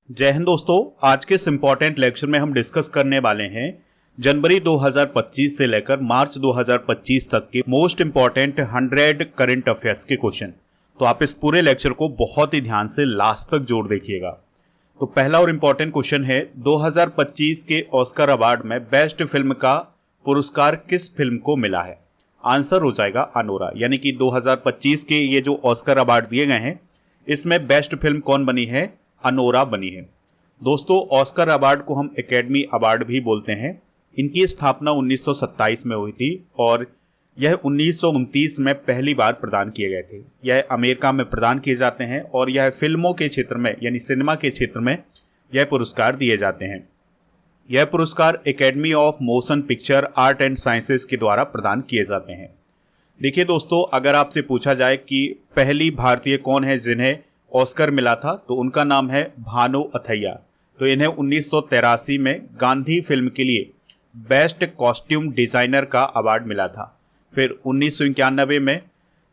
जय हिंद दोस्तों। आज के इस इम्पॉर्टेंट लेक्चर में हम डिस्कस करने वाले हैं जनवरी 2025 से लेकर मार्च 2025 तक के मोस्ट इम्पॉर्टेंट 100 करंट अफेयर्स के क्वेश्चन। तो आप इस पूरे लेक्चर को बहुत ही ध्यान से लास्ट तक जोड़ देखिएगा। तो पहला और इम्पॉर्टेंट क्वेश्चन है, 2025 के ऑस्कर अवार्ड में बेस्ट फिल्म का पुरस्कार किस फिल्म को मिला है? आंसर हो जाएगा अनोरा। यानी कि 2025 के ये जो ऑस्कर अवार्ड दिए गए हैं इसमें बेस्ट फिल्म कौन बनी है? अनोरा बनी है। दोस्तों, ऑस्कर अवार्ड को हम एकेडमी अवार्ड भी बोलते हैं। इनकी स्थापना 1927 में हुई थी और यह 1929 में पहली बार प्रदान किए गए थे। यह अमेरिका में प्रदान किए जाते हैं और यह फिल्मों के क्षेत्र में यानी सिनेमा के क्षेत्र में यह पुरस्कार दिए जाते हैं। यह पुरस्कार academy of motion picture art and sciences के द्वारा प्रदान किए जाते हैं। देखिए दोस्तों, अगर आपसे पूछा जाए कि पहली भारतीय कौन है जिन्हें ऑस्कर मिला था, तो उनका नाम है भानु अथैया। तो इन्हें 1983 में गांधी फिल्म के लिए बेस्ट कॉस्ट्यूम डिजाइनर का अवार्ड मिला था। फिर 1991 में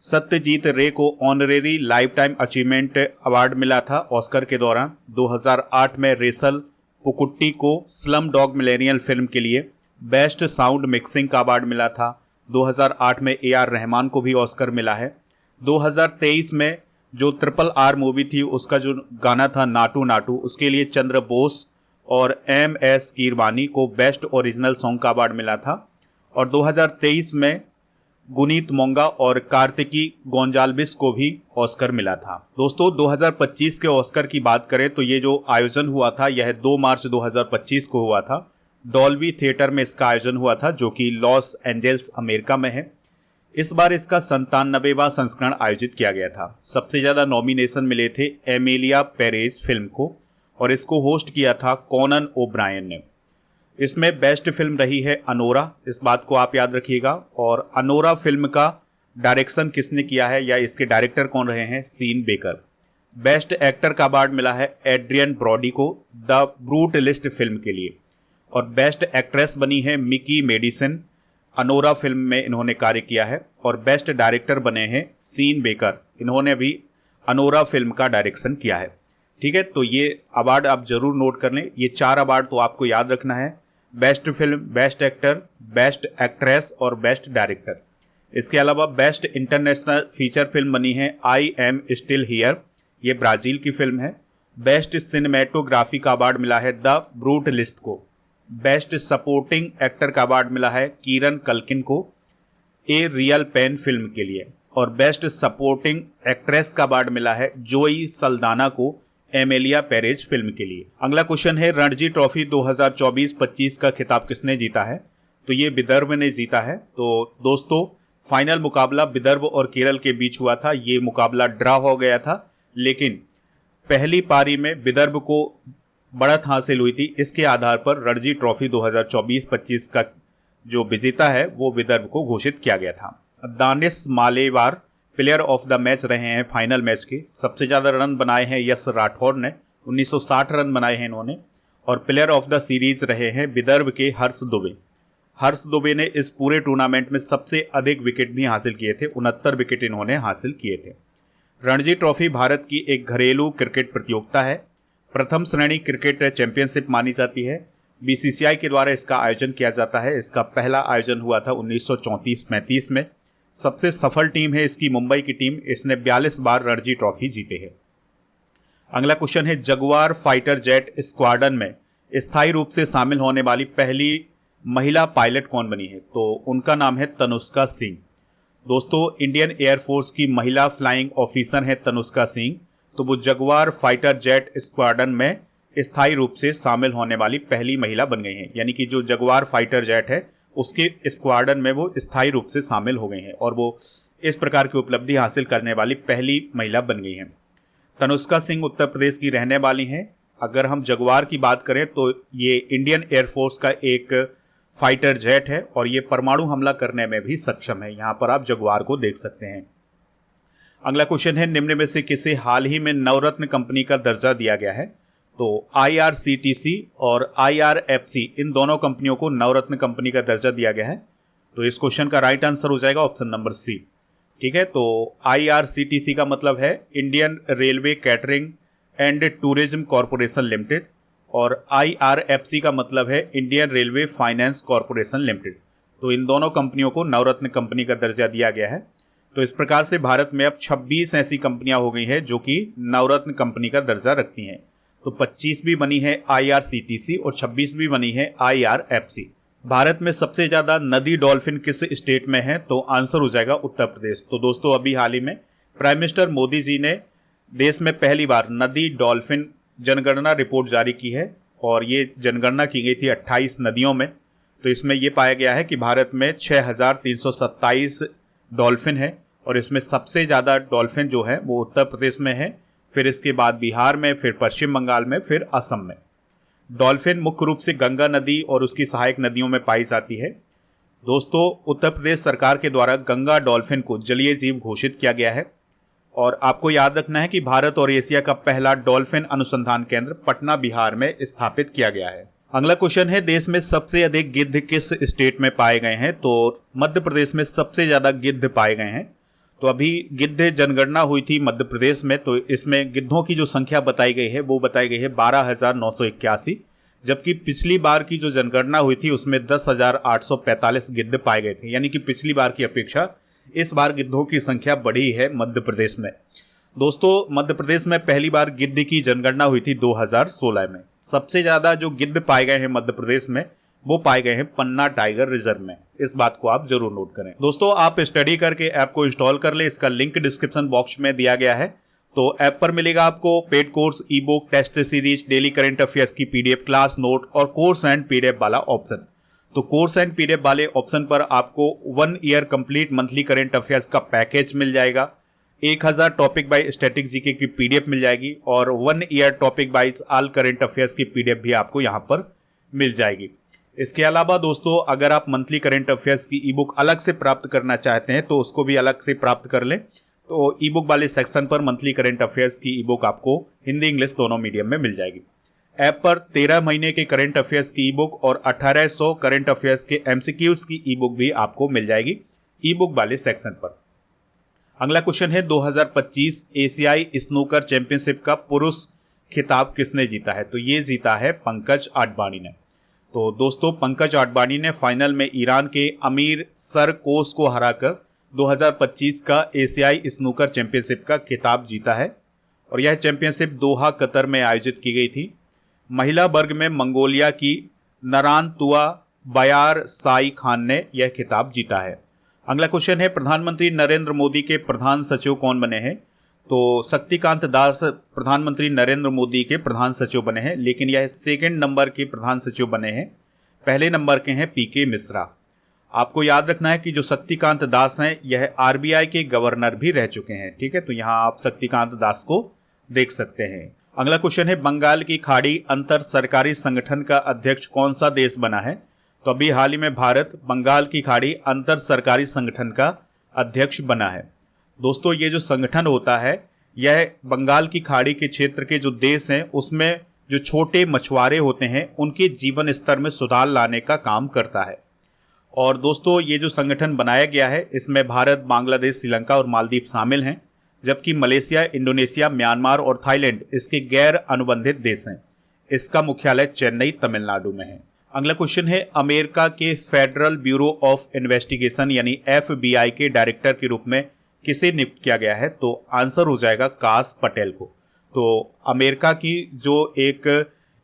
सत्यजीत रे को honorary life time achievement award मिला था ऑस्कर के दौरान। 2008 में रेसल पुकुट्टी को स्लम डॉग मिलेनियल फिल्म के लिए बेस्ट साउंड मिक्सिंग का अवार्ड मिला था। 2008 में AR रहमान को भी ऑस्कर मिला है। 2023 में जो RRR मूवी थी उसका जो गाना था नाटू नाटू, उसके लिए चंद्र बोस और MS कीरवानी को बेस्ट ओरिजिनल सॉन्ग का अवार्ड मिला था। और 2023 में गुनीत मोंगा और कार्तिकी गोंजाल्विस को भी ऑस्कर मिला था। दोस्तों, 2025 के ऑस्कर की बात करें तो ये जो आयोजन हुआ था यह 2 मार्च 2025 को हुआ था। डॉल्बी थिएटर में इसका आयोजन हुआ था जो कि लॉस एंजल्स अमेरिका में है। इस बार इसका 97वां संस्करण आयोजित किया गया था। सबसे ज़्यादा नॉमिनेशन मिले थे एमिलिया पेरेज फिल्म को और इसको होस्ट किया था कॉनन ओब्रायन ने। इसमें बेस्ट फिल्म रही है अनोरा, इस बात को आप याद रखिएगा। और अनोरा फिल्म का डायरेक्शन किसने किया है या इसके डायरेक्टर कौन रहे हैं? Sean Baker. बेस्ट एक्टर का अवार्ड मिला है एड्रियन ब्रॉडी को द ब्रूटलिस्ट फिल्म के लिए। और बेस्ट एक्ट्रेस बनी है मिकी मेडिसन, अनोरा फिल्म में इन्होंने कार्य किया है। और बेस्ट डायरेक्टर बने हैं सीन बेकर, इन्होंने भी अनोरा फिल्म का डायरेक्शन किया है। ठीक है, तो ये अवार्ड आप जरूर नोट कर लें। ये 4 अवार्ड तो आपको याद रखना है, best film, best actor, best actress और बेस्ट डायरेक्टर। इसके अलावा बेस्ट इंटरनेशनल फीचर फिल्म बनी है आई एम स्टिल हियर, ये ब्राज़ील की फिल्म है। बेस्ट सिनेमेटोग्राफी का अवार्ड मिला है द ब्रूटलिस्ट को। बेस्ट सपोर्टिंग एक्टर का अवार्ड मिला है कीरन कल्किन को ए रियल पेन फिल्म के लिए। और बेस्ट सपोर्टिंग एक्ट्रेस का अवार्ड मिला है जोई सल्दाना को एमिलिया पेरेज फिल्म के लिए। अगला क्वेश्चन है, रणजी ट्रॉफी 2024-25 का खिताब किसने जीता है? तो ये विदर्भ ने जीता है। तो दोस्तों, फाइनल मुकाबला विदर्भ और केरल के बीच हुआ था। ये मुकाबला ड्रा हो गया था, लेकिन पहली पारी में विदर्भ को बढ़त हासिल हुई थी। इसके आधार पर रणजी ट्रॉफी 2024-25 का जो विजेता है वो विदर्भ को घोषित किया गया था। Danish Malewar player of the match रहे हैं फाइनल मैच के। सबसे ज़्यादा रन बनाए हैं यश राठौर ने, 1960 रन बनाए हैं इन्होंने। और प्लेयर ऑफ द सीरीज रहे हैं विदर्भ के हर्ष दुबे। हर्ष दुबे ने इस पूरे टूर्नामेंट में सबसे अधिक विकेट भी हासिल किए थे, 69 विकेट इन्होंने हासिल किए थे। रणजी ट्रॉफी भारत की एक घरेलू क्रिकेट प्रतियोगिता है, प्रथम श्रेणी क्रिकेट चैंपियनशिप मानी जाती है। BCCI के द्वारा इसका आयोजन किया जाता है। इसका पहला आयोजन हुआ था 1934-35 में। सबसे सफल टीम है इसकी मुंबई की टीम, इसने 42 बार रणजी ट्रॉफी जीते हैं। अगला क्वेश्चन है, जगुआर फाइटर जेट स्क्वाड्रन में स्थायी रूप से शामिल होने वाली पहली महिला पायलट कौन बनी है? तो उनका नाम है तनुष्का सिंह। दोस्तों, इंडियन एयरफोर्स की महिला फ्लाइंग ऑफिसर है तनुष्का सिंह। तो वो जगुआर फाइटर जेट स्क्वाड्रन में स्थायी रूप से शामिल होने वाली पहली महिला बन गई हैं। यानी कि जो जगुआर फाइटर जेट है उसके स्क्वाड्रन में वो स्थायी रूप से शामिल हो गई हैं और वो इस प्रकार की उपलब्धि हासिल करने वाली पहली महिला बन गई हैं। तनुष्का सिंह उत्तर प्रदेश की रहने वाली हैं। अगर हम जगुआर की बात करें तो ये इंडियन एयरफोर्स का एक फाइटर जेट है और ये परमाणु हमला करने में भी सक्षम है। यहाँ पर आप जगुआर को देख सकते हैं। अगला क्वेश्चन है, निम्न में से किसे हाल ही में नवरत्न कंपनी का दर्जा दिया गया है? तो IRCTC और IRFC, इन दोनों कंपनियों को नवरत्न कंपनी का दर्जा दिया गया है। तो इस क्वेश्चन का राइट आंसर हो जाएगा ऑप्शन नंबर सी। ठीक है, तो IRCTC का मतलब है Indian railway catering and tourism corporation limited, और IRFC का मतलब है Indian railway finance corporation limited. तो इन दोनों कंपनियों को नवरत्न कंपनी का दर्जा दिया गया है। तो इस प्रकार से भारत में अब 26 ऐसी कंपनियां हो गई हैं जो कि नवरत्न कंपनी का दर्जा रखती हैं। तो 25 भी बनी है IRCTC और 26 भी बनी है IRFC। भारत में सबसे ज़्यादा नदी डॉल्फिन किस स्टेट में है? तो आंसर हो जाएगा उत्तर प्रदेश। तो दोस्तों अभी हाल ही में प्राइम मिनिस्टर मोदी जी ने देश में पहली बार नदी डॉल्फिन जनगणना रिपोर्ट जारी की है, और ये जनगणना की गई थी 28 नदियों में। तो इसमें यह पाया गया है कि भारत में 6327 डॉल्फिन है, और इसमें सबसे ज़्यादा डॉल्फिन जो है वो उत्तर प्रदेश में है, फिर इसके बाद बिहार में, फिर पश्चिम बंगाल में, फिर असम में। डॉल्फिन मुख्य रूप से गंगा नदी और उसकी सहायक नदियों में पाई जाती है। दोस्तों उत्तर प्रदेश सरकार के द्वारा गंगा डॉल्फिन को जलीय जीव घोषित किया गया है, और आपको याद रखना है कि भारत और एशिया का पहला डॉल्फिन अनुसंधान केंद्र पटना बिहार में स्थापित किया गया है। अगला क्वेश्चन है, देश में सबसे अधिक गिद्ध किस स्टेट में पाए गए हैं? तो मध्य प्रदेश में सबसे ज्यादा गिद्ध पाए गए हैं। तो अभी गिद्ध जनगणना हुई थी मध्य प्रदेश में, तो इसमें गिद्धों की जो संख्या बताई गई है वो बताई गई है 12,981, जबकि पिछली बार की जो जनगणना हुई थी उसमें 10,845 गिद्ध पाए गए थे। यानी कि पिछली बार की अपेक्षा इस बार गिद्धों की संख्या बढ़ी है मध्य प्रदेश में। दोस्तों मध्य प्रदेश में पहली बार गिद्ध की जनगणना हुई थी 2016 में। सबसे ज्यादा जो गिद्ध पाए गए हैं मध्य प्रदेश में वो पाए गए हैं पन्ना टाइगर रिजर्व में। इस बात को आप जरूर नोट करें। दोस्तों आप स्टडी करके ऐप को इंस्टॉल कर ले, इसका लिंक डिस्क्रिप्शन बॉक्स में दिया गया है। तो ऐप पर मिलेगा आपको paid course, e book, test series, daily current affairs की PDF, क्लास नोट और कोर्स एंड PDF वाला ऑप्शन। तो कोर्स एंड PDF वाले ऑप्शन पर आपको 1 year complete monthly current affairs का पैकेज मिल जाएगा, 1000 टॉपिक बाय स्टैटिक जीके की PDF मिल जाएगी, और 1 year topic wise all current affairs की PDF भी आपको यहाँ पर मिल जाएगी। इसके अलावा दोस्तों अगर आप मंथली करंट अफेयर्स की ई बुक अलग से प्राप्त करना चाहते हैं तो उसको भी अलग से प्राप्त कर लें। तो ई बुक वाले सेक्शन पर मंथली करंट अफेयर्स की ई बुक आपको हिंदी इंग्लिश दोनों मीडियम में मिल जाएगी। ऐप पर 13 महीने के करंट अफेयर्स की ई बुक और 1800 करंट अफेयर्स के MCQs की ई बुक भी आपको मिल जाएगी ई बुक वाले सेक्शन पर। अगला क्वेश्चन है, 2025 एशियाई स्नूकर चैंपियनशिप का पुरुष खिताब किसने जीता है? तो ये जीता है पंकज आडवाणी ने। तो दोस्तों पंकज आडवाणी ने फाइनल में ईरान के अमीर सरकोस को हराकर 2025 का एशियाई स्नूकर चैंपियनशिप का खिताब जीता है, और यह चैंपियनशिप दोहा कतर में आयोजित की गई थी। महिला वर्ग में मंगोलिया की नरानतुआ बयार साई खान ने यह खिताब जीता है। अगला क्वेश्चन है, प्रधानमंत्री नरेंद्र मोदी के प्रधान सचिव कौन बने हैं? तो शक्तिकांत दास प्रधानमंत्री नरेंद्र मोदी के प्रधान सचिव बने हैं, लेकिन यह सेकंड नंबर के प्रधान सचिव बने हैं। पहले नंबर के हैं PK मिश्रा। आपको याद रखना है कि जो शक्तिकांत दास हैं यह RBI के गवर्नर भी रह चुके हैं। ठीक है, तो यहाँ आप शक्तिकांत दास को देख सकते हैं। अगला क्वेश्चन है, बंगाल की खाड़ी अंतर सरकारी संगठन का अध्यक्ष कौन सा देश बना है? तो अभी हाल ही में भारत बंगाल की खाड़ी अंतर सरकारी संगठन का अध्यक्ष बना है। दोस्तों ये जो संगठन होता है यह बंगाल की खाड़ी के क्षेत्र के जो देश हैं उसमें जो छोटे मछुआरे होते हैं उनके जीवन स्तर में सुधार लाने का काम करता है। और दोस्तों ये जो संगठन बनाया गया है इसमें भारत, बांग्लादेश, श्रीलंका और मालदीव शामिल हैं, जबकि मलेशिया, इंडोनेशिया, म्यांमार और थाईलैंड इसके गैर अनुबंधित देश हैं। इसका मुख्यालय चेन्नई, तमिलनाडु में है। अगला क्वेश्चन है, अमेरिका के फेडरल ब्यूरो ऑफ इन्वेस्टिगेशन यानी FBI के डायरेक्टर के रूप में किसे नियुक्त किया गया है? तो आंसर हो जाएगा काश पटेल को। तो अमेरिका की जो एक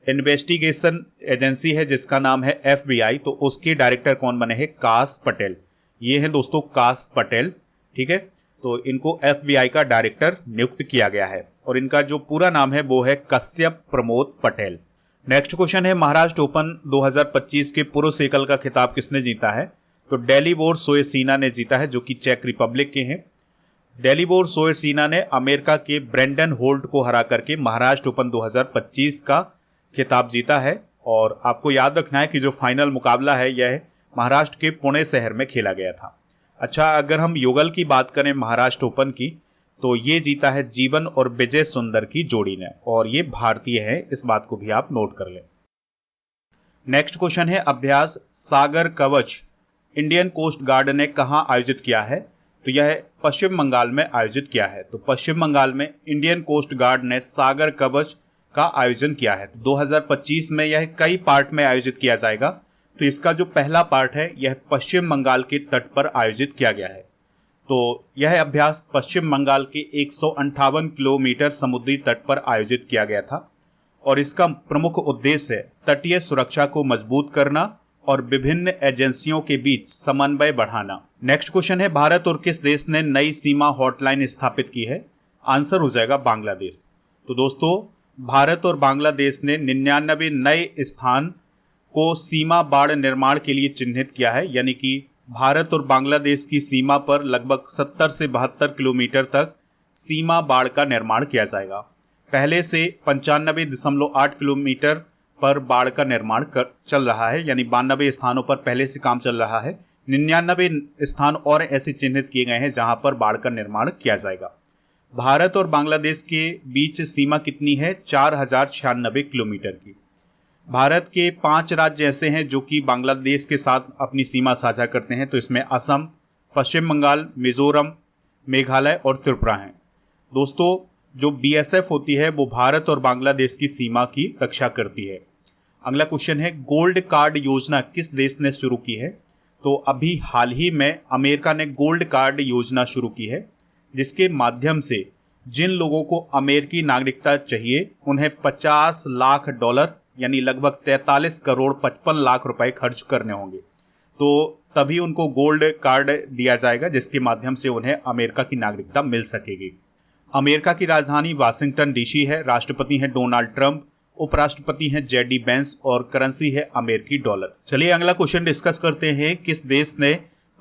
इन्वेस्टिगेशन एजेंसी है जिसका नाम है FBI, तो उसके डायरेक्टर कौन बने हैं? काश पटेल। ये हैं दोस्तों काश पटेल। ठीक है, तो इनको FBI का डायरेक्टर नियुक्त किया गया है, और इनका जो पूरा नाम है वो है कश्यप प्रमोद पटेल। नेक्स्ट क्वेश्चन है, महाराष्ट्र ओपन 2025 के पुरुष एकल का खिताब किसने जीता है? तो डेलिबोर सोएसिना ने जीता है, जो कि चेक रिपब्लिक के हैं। डेलिबोर सोएसिना ने अमेरिका के ब्रेंडन होल्ट को हरा करके महाराष्ट्र ओपन 2025 का खिताब जीता है। और आपको याद रखना है कि जो फाइनल मुकाबला है यह महाराष्ट्र के पुणे शहर में खेला गया था। अच्छा, अगर हम युगल की बात करें महाराष्ट्र ओपन की, तो ये जीता है जीवन और विजय सुंदर की जोड़ी ने, और ये भारतीय है, इस बात को भी आप नोट कर लें। नेक्स्ट क्वेश्चन है, अभ्यास सागर कवच इंडियन कोस्ट गार्ड ने कहाँ आयोजित किया है? तो यह पश्चिम बंगाल में आयोजित किया है। तो पश्चिम बंगाल में इंडियन कोस्ट गार्ड ने सागर कवच का आयोजन किया है। 2025 में यह कई पार्ट में आयोजित किया जाएगा। तो इसका जो पहला पार्ट है यह पश्चिम बंगाल के तट पर आयोजित किया गया है। तो यह अभ्यास पश्चिम बंगाल के 158 किलोमीटर समुद्री तट पर आयोजित किया गया था और इसका प्रमुख उद्देश्य है तटीय सुरक्षा को मजबूत करना और विभिन्न एजेंसियों के बीच समन्वय बढ़ाना। नेक्स्ट क्वेश्चन है, भारत और किस देश ने नई सीमा हॉटलाइन स्थापित की है? आंसर हो जाएगा बांग्लादेश। तो दोस्तों, भारत और बांग्लादेश ने 99 नए स्थान को सीमा बाड़ निर्माण के लिए चिन्हित किया है, यानी कि भारत और बांग्लादेश की सीमा पर लगभग 70 से 72 किलोमीटर तक सीमा बाड़ का निर्माण किया जाएगा। पहले से 95.8 किलोमीटर पर बाड़ का निर्माण चल रहा है, यानी 92 स्थानों पर पहले से काम चल रहा है। 99 स्थान और ऐसे चिन्हित किए गए हैं जहां पर बाड़ का निर्माण किया जाएगा। भारत और बांग्लादेश के बीच सीमा कितनी है? 4096 किलोमीटर की। भारत के 5 राज्य ऐसे हैं जो कि बांग्लादेश के साथ अपनी सीमा साझा करते हैं। तो इसमें असम, पश्चिम बंगाल, मिजोरम, मेघालय और त्रिपुरा हैं। दोस्तों, जो बीएसएफ होती है वो भारत और बांग्लादेश की सीमा की रक्षा करती है। अगला क्वेश्चन है, गोल्ड कार्ड योजना किस देश ने शुरू की है? तो अभी हाल ही में अमेरिका ने गोल्ड कार्ड योजना शुरू की है, जिसके माध्यम से जिन लोगों को अमेरिकी नागरिकता चाहिए उन्हें $50 लाख यानी लगभग 43 करोड़ 55 लाख रुपए खर्च करने होंगे। तो तभी उनको गोल्ड कार्ड दिया जाएगा, जिसके माध्यम से उन्हें अमेरिका की नागरिकता मिल सकेगी। अमेरिका की राजधानी वाशिंगटन डीसी है। राष्ट्रपति हैं डोनाल्ड ट्रंप, उपराष्ट्रपति हैं जेडी बेंस और करेंसी है अमेरिकी डॉलर। चलिए अगला क्वेश्चन डिस्कस करते हैं, किस देश ने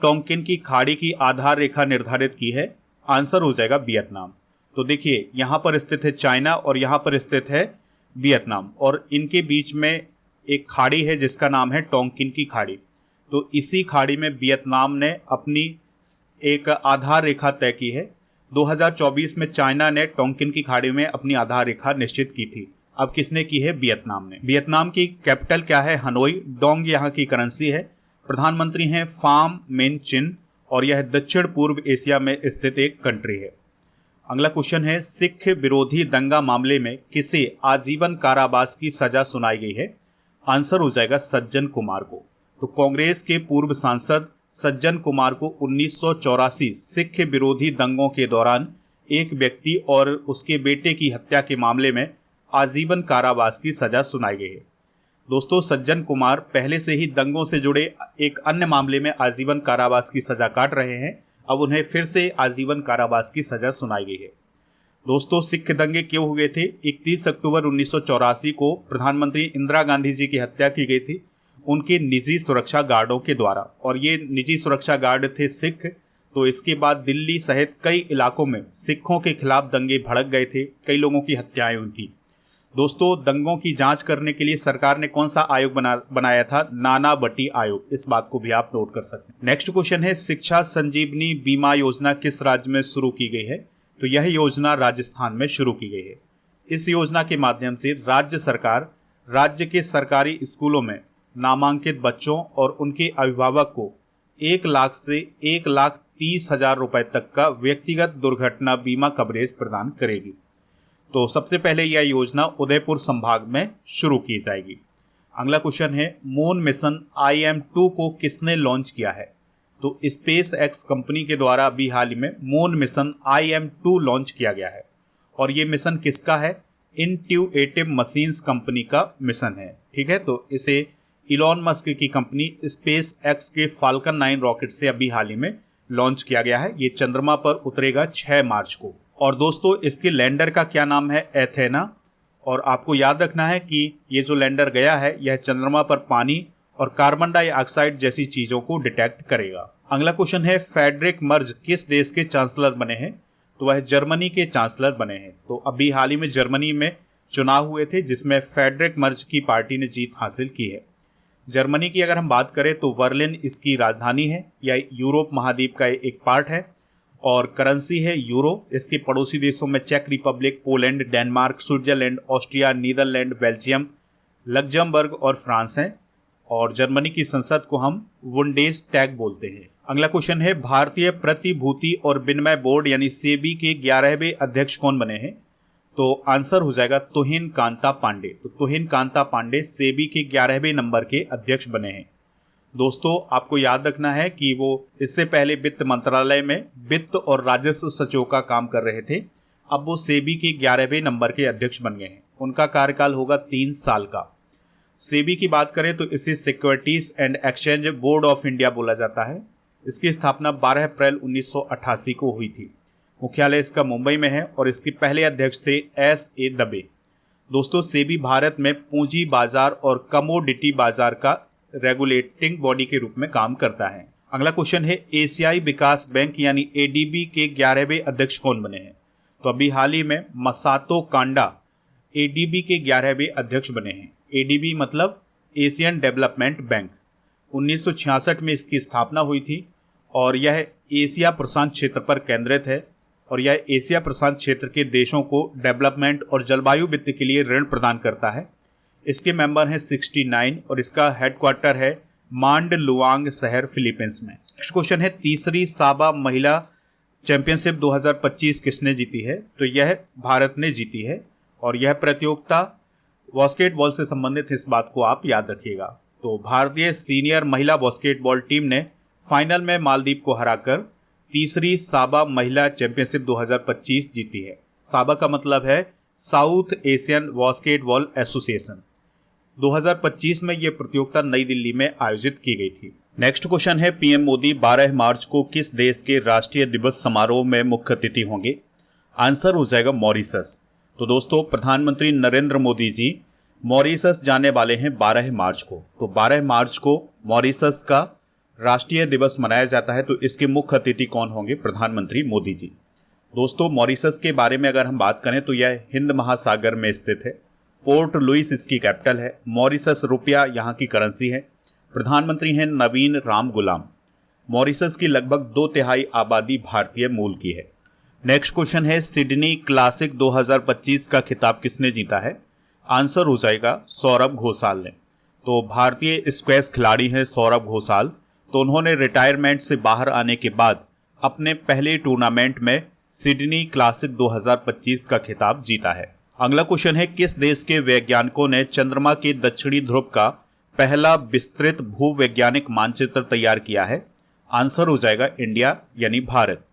टोंकिन की खाड़ी की आधार रेखा निर्धारित की है? आंसर हो जाएगा वियतनाम। तो देखिए, यहाँ पर स्थित है चाइना और यहाँ पर स्थित है वियतनाम, और इनके बीच में एक खाड़ी है जिसका नाम है टोंकिन की खाड़ी। तो इसी खाड़ी में वियतनाम ने अपनी एक आधार रेखा तय की है। 2024 में चाइना ने टोंकिन की खाड़ी में अपनी आधार रेखा निश्चित की थी। अब किसने की है? वियतनाम ने। वियतनाम की कैपिटल क्या है? हनोई। डोंग यहाँ की करेंसी है। प्रधानमंत्री हैं फाम मिन चिन और यह दक्षिण पूर्व एशिया में स्थित एक कंट्री है। अगला क्वेश्चन है, सिख विरोधी दंगा मामले में किसे आजीवन कारावास की सजा सुनाई गई है? आंसर हो जाएगा सज्जन कुमार को। तो कांग्रेस के पूर्व सांसद सज्जन कुमार को 1984 सिख विरोधी दंगों के दौरान एक व्यक्ति और उसके बेटे की हत्या के मामले में आजीवन कारावास की सजा सुनाई गई है। दोस्तों, सज्जन कुमार पहले से ही दंगों से जुड़े एक अन्य मामले में आजीवन कारावास की सजा काट रहे हैं। अब उन्हें फिर से आजीवन कारावास की सजा सुनाई गई है। दोस्तों, सिख दंगे क्यों हुए थे? 31 अक्टूबर 1984 को प्रधानमंत्री इंदिरा गांधी जी की हत्या की गई थी उनके निजी सुरक्षा गार्डों के द्वारा, और ये निजी सुरक्षा गार्ड थे सिख। तो इसके बाद दिल्ली सहित कई इलाकों में सिखों के खिलाफ दंगे भड़क गए थे, कई लोगों की हत्याएं हुई थी। दोस्तों, दंगों की जांच करने के लिए सरकार ने कौन सा आयोग बनाया था? नानावटी आयोग। इस बात को भी आप नोट कर सकते हैं। नेक्स्ट क्वेश्चन है, शिक्षा संजीवनी बीमा योजना किस राज्य में शुरू की गई है? तो यह योजना राजस्थान में शुरू की गई है। इस योजना के माध्यम से राज्य सरकार राज्य के सरकारी स्कूलों में नामांकित बच्चों और उनके अभिभावक को 1 लाख से 1,30,000 रुपए तक का व्यक्तिगत दुर्घटना बीमा कवरेज प्रदान करेगी। तो सबसे पहले यह योजना उदयपुर संभाग में शुरू की जाएगी। अगला क्वेश्चन है, मून मिशन IM-2 को किसने लॉन्च किया है? तो स्पेस एक्स कंपनी के द्वारा अभी हाल ही में मून मिशन IM-2 लॉन्च किया गया है। और ये मिशन किसका है? इंट्यूएटिव मशीन्स कंपनी का मिशन है। ठीक है, तो इसे इलॉन मस्क की कंपनी स्पेस एक्स के फाल्कन 9 रॉकेट से अभी हाल ही में लॉन्च किया गया है। ये चंद्रमा पर उतरेगा 6 मार्च को। और दोस्तों, इसके लैंडर का क्या नाम है? एथेना। और आपको याद रखना है कि ये जो लैंडर गया है यह चंद्रमा पर पानी और कार्बन डाइऑक्साइड जैसी चीजों को डिटेक्ट करेगा। अगला क्वेश्चन है, फ्रेडरिक मर्ज किस देश के चांसलर बने हैं? तो वह जर्मनी के चांसलर बने हैं। तो अभी हाल ही में जर्मनी में चुनाव हुए थे जिसमें फ्रेडरिक मर्ज की पार्टी ने जीत हासिल की है। जर्मनी की अगर हम बात करें तो बर्लिन इसकी राजधानी है। यह यूरोप महाद्वीप का एक पार्ट है और करेंसी है यूरो। इसके पड़ोसी देशों में चेक Republic, Poland, Denmark, Switzerland, Austria, Netherland, Belgium, Luxembourg और फ्रांस हैं। और जर्मनी की संसद को हम बुंडेसटैग बोलते हैं। अगला क्वेश्चन है भारतीय प्रतिभूति और विनिमय बोर्ड यानी सेबी के 11वें अध्यक्ष कौन बने हैं? तो आंसर हो जाएगा तुहिन कांता पांडे। तो तुहिन कांता पांडे सेबी के 11वें नंबर के अध्यक्ष बने हैं। दोस्तों आपको याद रखना है कि वो इससे पहले वित्त मंत्रालय में वित्त और राजस्व सचिव का काम कर रहे थे। अब वो सेबी के 11वें नंबर के अध्यक्ष बन गए हैं। उनका कार्यकाल होगा 3 साल का। सेबी की बात करें तो इसे securities and exchange board of India बोला जाता है। इसकी स्थापना 12 अप्रैल 1988 को हुई थी। मुख्यालय इसका मुंबई में है और इसके पहले अध्यक्ष थे S.A. दबे। दोस्तों सेबी भारत में पूंजी बाजार और कमोडिटी बाजार का रेगुलेटिंग बॉडी के रूप में काम करता है। अगला क्वेश्चन है एशियाई विकास बैंक यानी ADB के 11वें अध्यक्ष कौन बने हैं? तो अभी हाल ही में मसातो कांडा ADB के 11वें अध्यक्ष बने हैं। ADB मतलब एशियन डेवलपमेंट बैंक। 1966 में इसकी स्थापना हुई थी और यह एशिया प्रशांत क्षेत्र पर केंद्रित है और यह एशिया प्रशांत क्षेत्र के देशों को डेवलपमेंट और जलवायु वित्त के लिए ऋण प्रदान करता है। इसके मेंबर हैं 69 और इसका हेडक्वार्टर है मांडलुआंग शहर फिलीपींस में। नेक्स्ट क्वेश्चन है तीसरी साबा महिला चैंपियनशिप 2025 किसने जीती है? तो यह भारत ने जीती है और यह प्रतियोगिता बास्केटबॉल से संबंधित, इस बात को आप याद रखिएगा। तो भारतीय सीनियर महिला बास्केटबॉल टीम ने फाइनल में मालदीव को हराकर तीसरी साबा महिला चैंपियनशिप 2025 जीती है। साबा का मतलब है साउथ एशियन बास्केटबॉल एसोसिएशन। 2025 में यह प्रतियोगिता नई दिल्ली में आयोजित की गई थी। नेक्स्ट क्वेश्चन है पीएम मोदी 12 मार्च को किस देश के राष्ट्रीय दिवस समारोह में मुख्य अतिथि होंगे? आंसर हो जाएगा मॉरिशस। तो दोस्तों प्रधानमंत्री नरेंद्र मोदी जी मॉरिशस जाने वाले हैं 12 मार्च को। तो 12 मार्च को मॉरिशस का राष्ट्रीय दिवस मनाया जाता है। तो इसके मुख्य अतिथि कौन होंगे? प्रधानमंत्री मोदी जी। दोस्तों मॉरिशस के बारे में अगर हम बात करें तो यह हिंद महासागर में स्थित है। पोर्ट लुइस इसकी कैपिटल है। मॉरिशस रुपया यहाँ की करेंसी है। प्रधानमंत्री हैं नवीन राम गुलाम। मॉरिशस की लगभग 2/3 आबादी भारतीय मूल की है। नेक्स्ट क्वेश्चन है सिडनी क्लासिक 2025 का खिताब किसने जीता है? आंसर हो जाएगा सौरभ घोषाल ने। तो भारतीय स्क्वैश खिलाड़ी हैं सौरभ घोषाल। तो उन्होंने रिटायरमेंट से बाहर आने के बाद अपने पहले टूर्नामेंट में सिडनी क्लासिक 2025 का खिताब जीता है। अगला क्वेश्चन है किस देश के वैज्ञानिकों ने चंद्रमा के दक्षिणी ध्रुव का पहला विस्तृत भूवैज्ञानिक मानचित्र तैयार किया है? आंसर हो जाएगा इंडिया यानी भारत।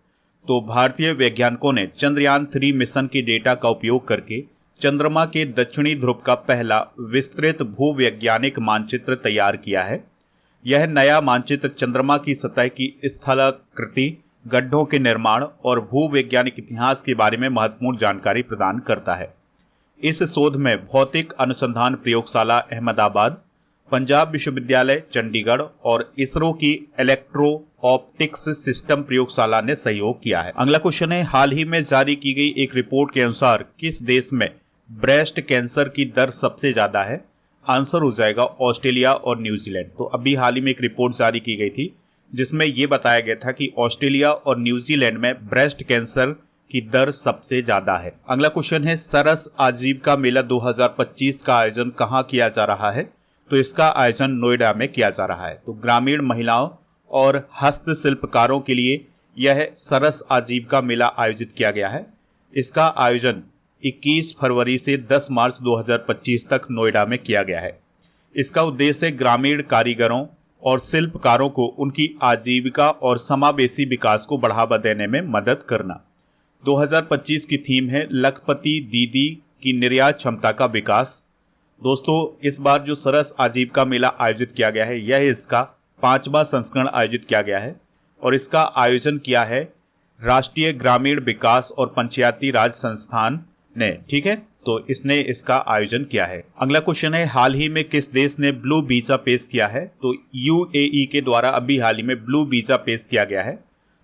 तो भारतीय वैज्ञानिकों ने चंद्रयान 3 मिशन के डेटा का उपयोग करके चंद्रमा के दक्षिणी ध्रुव का पहला विस्तृत भूवैज्ञानिक मानचित्र तैयार किया है। यह नया मानचित्र चंद्रमा की सतह की स्थलाकृति, गड्ढों के निर्माण और भूवैज्ञानिक इतिहास के बारे में महत्वपूर्ण जानकारी प्रदान करता है। इस शोध में भौतिक अनुसंधान प्रयोगशाला अहमदाबाद, पंजाब विश्वविद्यालय चंडीगढ़ और इसरो की इलेक्ट्रो ऑप्टिक्स सिस्टम प्रयोगशाला ने सहयोग किया है। अगला क्वेश्चन है हाल ही में जारी की गई एक रिपोर्ट के अनुसार किस देश में ब्रेस्ट कैंसर की दर सबसे ज्यादा है? आंसर हो जाएगा ऑस्ट्रेलिया और न्यूजीलैंड। तो अभी हाल ही में एक रिपोर्ट जारी की गई थी जिसमें यह बताया गया था कि ऑस्ट्रेलिया और न्यूजीलैंड में ब्रेस्ट कैंसर की दर सबसे ज्यादा है। अगला क्वेश्चन है सरस आजीविका मेला 2025 का आयोजन कहाँ किया जा रहा है? तो इसका आयोजन नोएडा में किया जा रहा है। तो ग्रामीण महिलाओं और हस्तशिल्पकारों के लिए यह सरस आजीविका मेला आयोजित किया गया है। इसका आयोजन 21 फरवरी से 10 मार्च 2025 तक नोएडा में किया गया है। इसका उद्देश्य ग्रामीण कारीगरों और शिल्पकारों को उनकी आजीविका और समावेशी विकास को बढ़ावा देने में मदद करना। 2025 की थीम है लखपति दीदी की निर्यात क्षमता का विकास। दोस्तों इस बार जो सरस आजीविका मेला आयोजित किया गया है यह इसका 5वां संस्करण आयोजित किया गया है और इसका आयोजन किया है राष्ट्रीय ग्रामीण विकास और पंचायती राज संस्थान ने। ठीक है, तो इसने इसका आयोजन किया है। अगला क्वेश्चन है हाल ही में किस देश ने ब्लू वीजा पेश किया है? तो UAE के द्वारा अभी हाल ही में ब्लू वीजा पेश किया गया है।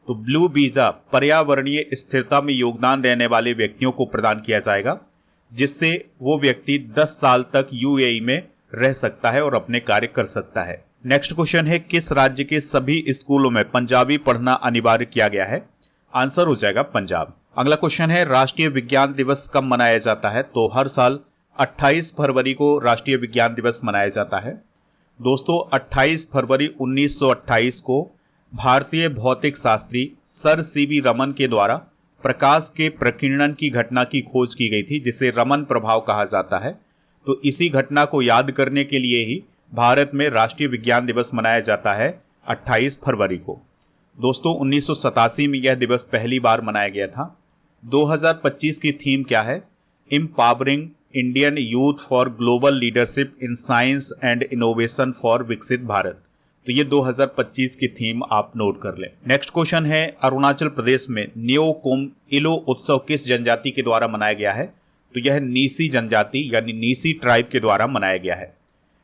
तो ब्लू वीजा पर्यावरणीय स्थिरता में योगदान देने वाले व्यक्तियों को प्रदान किया जाएगा जिससे वो व्यक्ति 10 साल तक UAE में रह सकता है और अपने कार्य कर सकता है। नेक्स्ट क्वेश्चन है किस राज्य के सभी स्कूलों में पंजाबी पढ़ना अनिवार्य किया गया है? आंसर हो जाएगा पंजाब। अगला क्वेश्चन है राष्ट्रीय विज्ञान दिवस कब मनाया जाता है? तो हर साल 28 फरवरी को राष्ट्रीय विज्ञान दिवस मनाया जाता है। दोस्तों 28 फरवरी 1928 को भारतीय भौतिक शास्त्री सर सीवी रमन के द्वारा प्रकाश के प्रकीर्णन की घटना की खोज की गई थी, जिसे रमन प्रभाव कहा जाता है। तो इसी घटना को याद करने के लिए ही भारत में राष्ट्रीय विज्ञान दिवस मनाया जाता है 28 फरवरी को। दोस्तों 1987 में यह दिवस पहली बार मनाया गया था। 2025 की थीम क्या है? Empowering Indian youth for global leadership in science and innovation for विकसित भारत। तो ये 2025 की थीम आप नोट कर लें। नेक्स्ट क्वेश्चन है, अरुणाचल प्रदेश में न्यो कुम इलो उत्सव किस जनजाति के द्वारा मनाया गया है? तो यह नीसी जनजाति यानी नीसी ट्राइब के द्वारा मनाया गया है।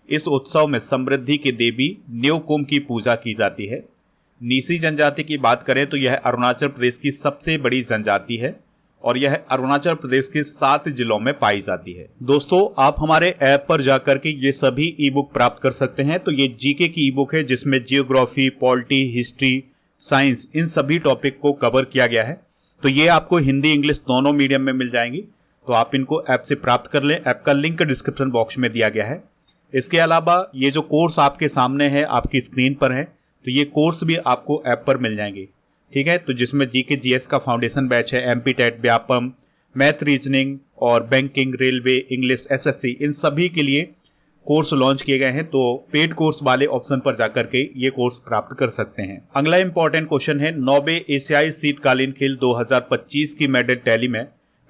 इस उत्सव में समृद्धि की देवी न्यो कुम की पूजा की जाती है। नीसी जनजाति की बात करें तो यह अरुणाचल प्रदेश की सबसे बड़ी जनजाति है और यह अरुणाचल प्रदेश के 7 जिलों में पाई जाती है। दोस्तों आप हमारे ऐप पर जाकर के ये सभी ई बुक प्राप्त कर सकते हैं। तो ये जीके की ई बुक है जिसमें जियोग्राफी, पॉलिटी, हिस्ट्री, साइंस इन सभी टॉपिक को कवर किया गया है। तो ये आपको हिंदी इंग्लिश दोनों मीडियम में मिल जाएंगी। तो आप इनको ऐप से प्राप्त कर लें। ऐप का लिंक डिस्क्रिप्शन बॉक्स में दिया गया है। इसके अलावा ये जो कोर्स आपके सामने है, आपकी स्क्रीन पर है, तो ये कोर्स भी आपको ऐप पर मिल जाएंगे। ठीक है, तो जिसमें जीके जीएस का फाउंडेशन बैच है, MP TET, Vyapam, math, reasoning और बैंकिंग, रेलवे, इंग्लिश, एसएससी इन सभी के लिए कोर्स लॉन्च किए गए हैं। तो पेड कोर्स वाले ऑप्शन पर जाकर के ये कोर्स प्राप्त कर सकते हैं। अगला इंपॉर्टेंट क्वेश्चन है, 9वें एशियाई शीतकालीन खेल 2025 की मेडल टैली में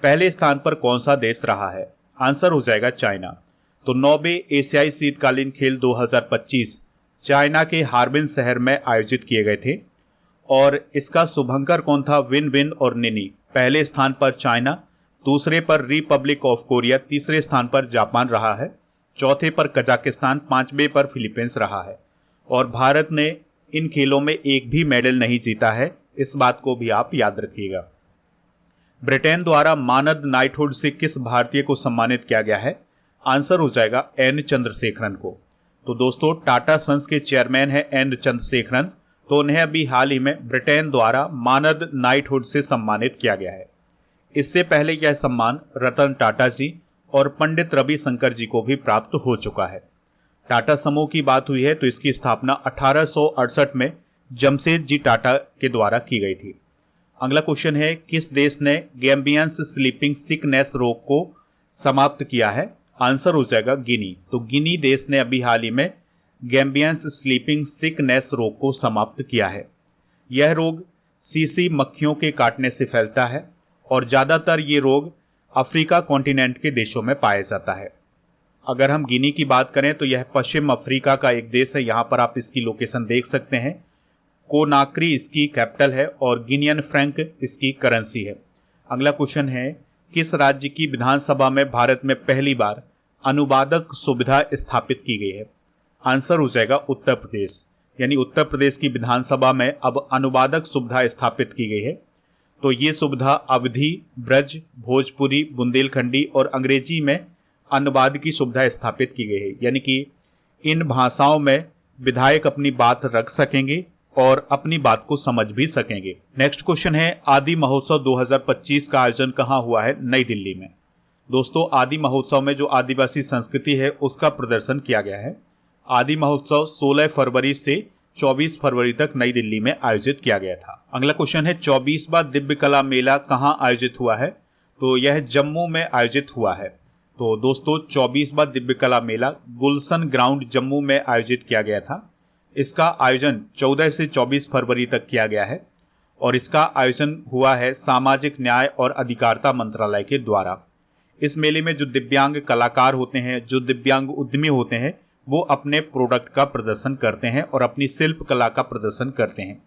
पहले स्थान पर कौन सा देश रहा है? आंसर हो जाएगा चाइना। तो 9वें एशियाई शीतकालीन खेल 2025 चाइना के हार्बिन शहर में आयोजित किए गए थे और इसका शुभंकर कौन था? विन विन और निनी। पहले स्थान पर चाइना, दूसरे पर रिपब्लिक ऑफ कोरिया, तीसरे स्थान पर जापान रहा है, चौथे पर कजाकिस्तान, पांचवें पर फिलीपींस रहा है। और भारत ने इन खेलों में एक भी मेडल नहीं जीता है, इस बात को भी आप याद रखिएगा। ब्रिटेन द्वारा मानद नाइटहुड से किस भारतीय को सम्मानित किया गया है? आंसर हो जाएगा एन चंद्रशेखरन को। तो दोस्तों टाटा सन्स के चेयरमैन है एन चंद्रशेखरन। तो उन्हें अभी हाल ही में ब्रिटेन द्वारा मानद नाइटहुड से सम्मानित किया गया है। इससे पहले यह सम्मान रतन टाटा जी और पंडित रविशंकर जी को भी प्राप्त हो चुका है। टाटा समूह की बात हुई है तो इसकी स्थापना 1868 में जमशेदजी टाटा के द्वारा की गई थी। अगला क्वेश्चन है, किस देश ने गैम्बियंस स्लीपिंग सिकनेस रोग को समाप्त किया है? आंसर हो जाएगा गिनी। तो गिनी देश ने अभी हाल ही में गैम्बियंस स्लीपिंग सिकनेस रोग को समाप्त किया है। यह रोग सीसी मक्खियों के काटने से फैलता है और ज़्यादातर ये रोग अफ्रीका कॉन्टिनेंट के देशों में पाया जाता है। अगर हम गिनी की बात करें तो यह पश्चिम अफ्रीका का एक देश है। यहाँ पर आप इसकी लोकेशन देख सकते हैं। कोनाक्री इसकी कैपिटल है और गिनियन फ्रैंक इसकी करेंसी है। अगला क्वेश्चन है, किस राज्य की विधानसभा में भारत में पहली बार अनुवादक सुविधा स्थापित की गई है? आंसर हो जाएगा उत्तर प्रदेश। यानी उत्तर प्रदेश की विधानसभा में अब अनुवादक सुविधा स्थापित की गई है। तो ये सुविधा अवधी, ब्रज, भोजपुरी, बुंदेलखंडी और अंग्रेजी में अनुवाद की सुविधा स्थापित की गई है। यानी कि इन भाषाओं में विधायक अपनी बात रख सकेंगे और अपनी बात को समझ भी सकेंगे। नेक्स्ट क्वेश्चन है, आदि महोत्सव 2025 का आयोजन कहाँ हुआ है? नई दिल्ली में। दोस्तों आदि महोत्सव में जो आदिवासी संस्कृति है उसका प्रदर्शन किया गया है। आदि महोत्सव 16 फरवरी से 24 फरवरी तक नई दिल्ली में आयोजित किया गया था। अगला क्वेश्चन है, 24वां दिव्य कला मेला कहाँ आयोजित हुआ है? तो यह जम्मू में आयोजित हुआ है। तो दोस्तों 24वां दिव्य कला मेला गुलशन ग्राउंड जम्मू में आयोजित किया गया था। इसका आयोजन 14 से 24 फरवरी तक किया गया है और इसका आयोजन हुआ है सामाजिक न्याय और अधिकारिता मंत्रालय के द्वारा। इस मेले में जो दिव्यांग कलाकार होते हैं, जो दिव्यांग उद्यमी होते हैं, वो अपने प्रोडक्ट का प्रदर्शन करते हैं और अपनी शिल्प कला का प्रदर्शन करते हैं।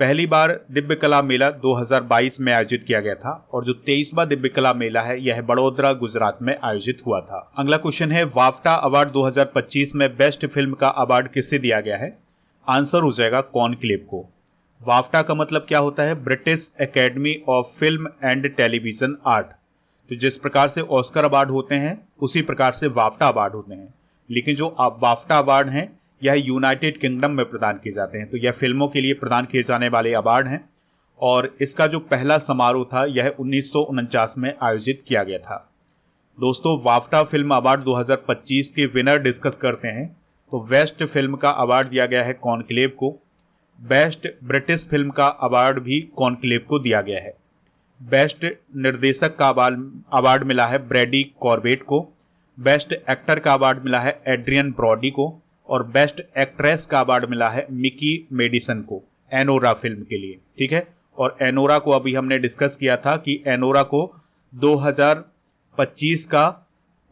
पहली बार दिव्य कला मेला 2022 में आयोजित किया गया था और जो 23वां दिव्य कला मेला है यह बड़ोदरा गुजरात में आयोजित हुआ था। अगला क्वेश्चन है, वाफ्टा अवार्ड 2025 में बेस्ट फिल्म का अवार्ड किसे दिया गया है? आंसर हो जाएगा कॉनक्लेव को। वाफ्टा का मतलब क्या होता है? British academy of film and television art. तो जिस प्रकार से ऑस्कर अवार्ड होते हैं उसी प्रकार से वाफ्टा अवार्ड होते हैं, लेकिन जो वाफ्टा अवार्ड हैं यह यूनाइटेड किंगडम में प्रदान किए जाते हैं। तो यह फिल्मों के लिए प्रदान किए जाने वाले अवार्ड हैं और इसका जो पहला समारोह था यह 1949 में आयोजित किया गया था। दोस्तों वाफ्टा फिल्म अवार्ड 2025 के विनर डिस्कस करते हैं। तो बेस्ट फिल्म का अवार्ड दिया गया है कॉन्क्लेव को। बेस्ट ब्रिटिश फिल्म का अवार्ड भी कॉन्क्लेव को दिया गया है। बेस्ट निर्देशक का अवार्ड मिला है ब्रैडी कॉर्बेट को। बेस्ट एक्टर का अवार्ड मिला है एड्रियन ब्रॉडी को। और बेस्ट एक्ट्रेस का अवार्ड मिला है मिकी मेडिसन को एनोरा फिल्म के लिए। ठीक है, और एनोरा को अभी हमने डिस्कस किया था कि एनोरा को 2025 का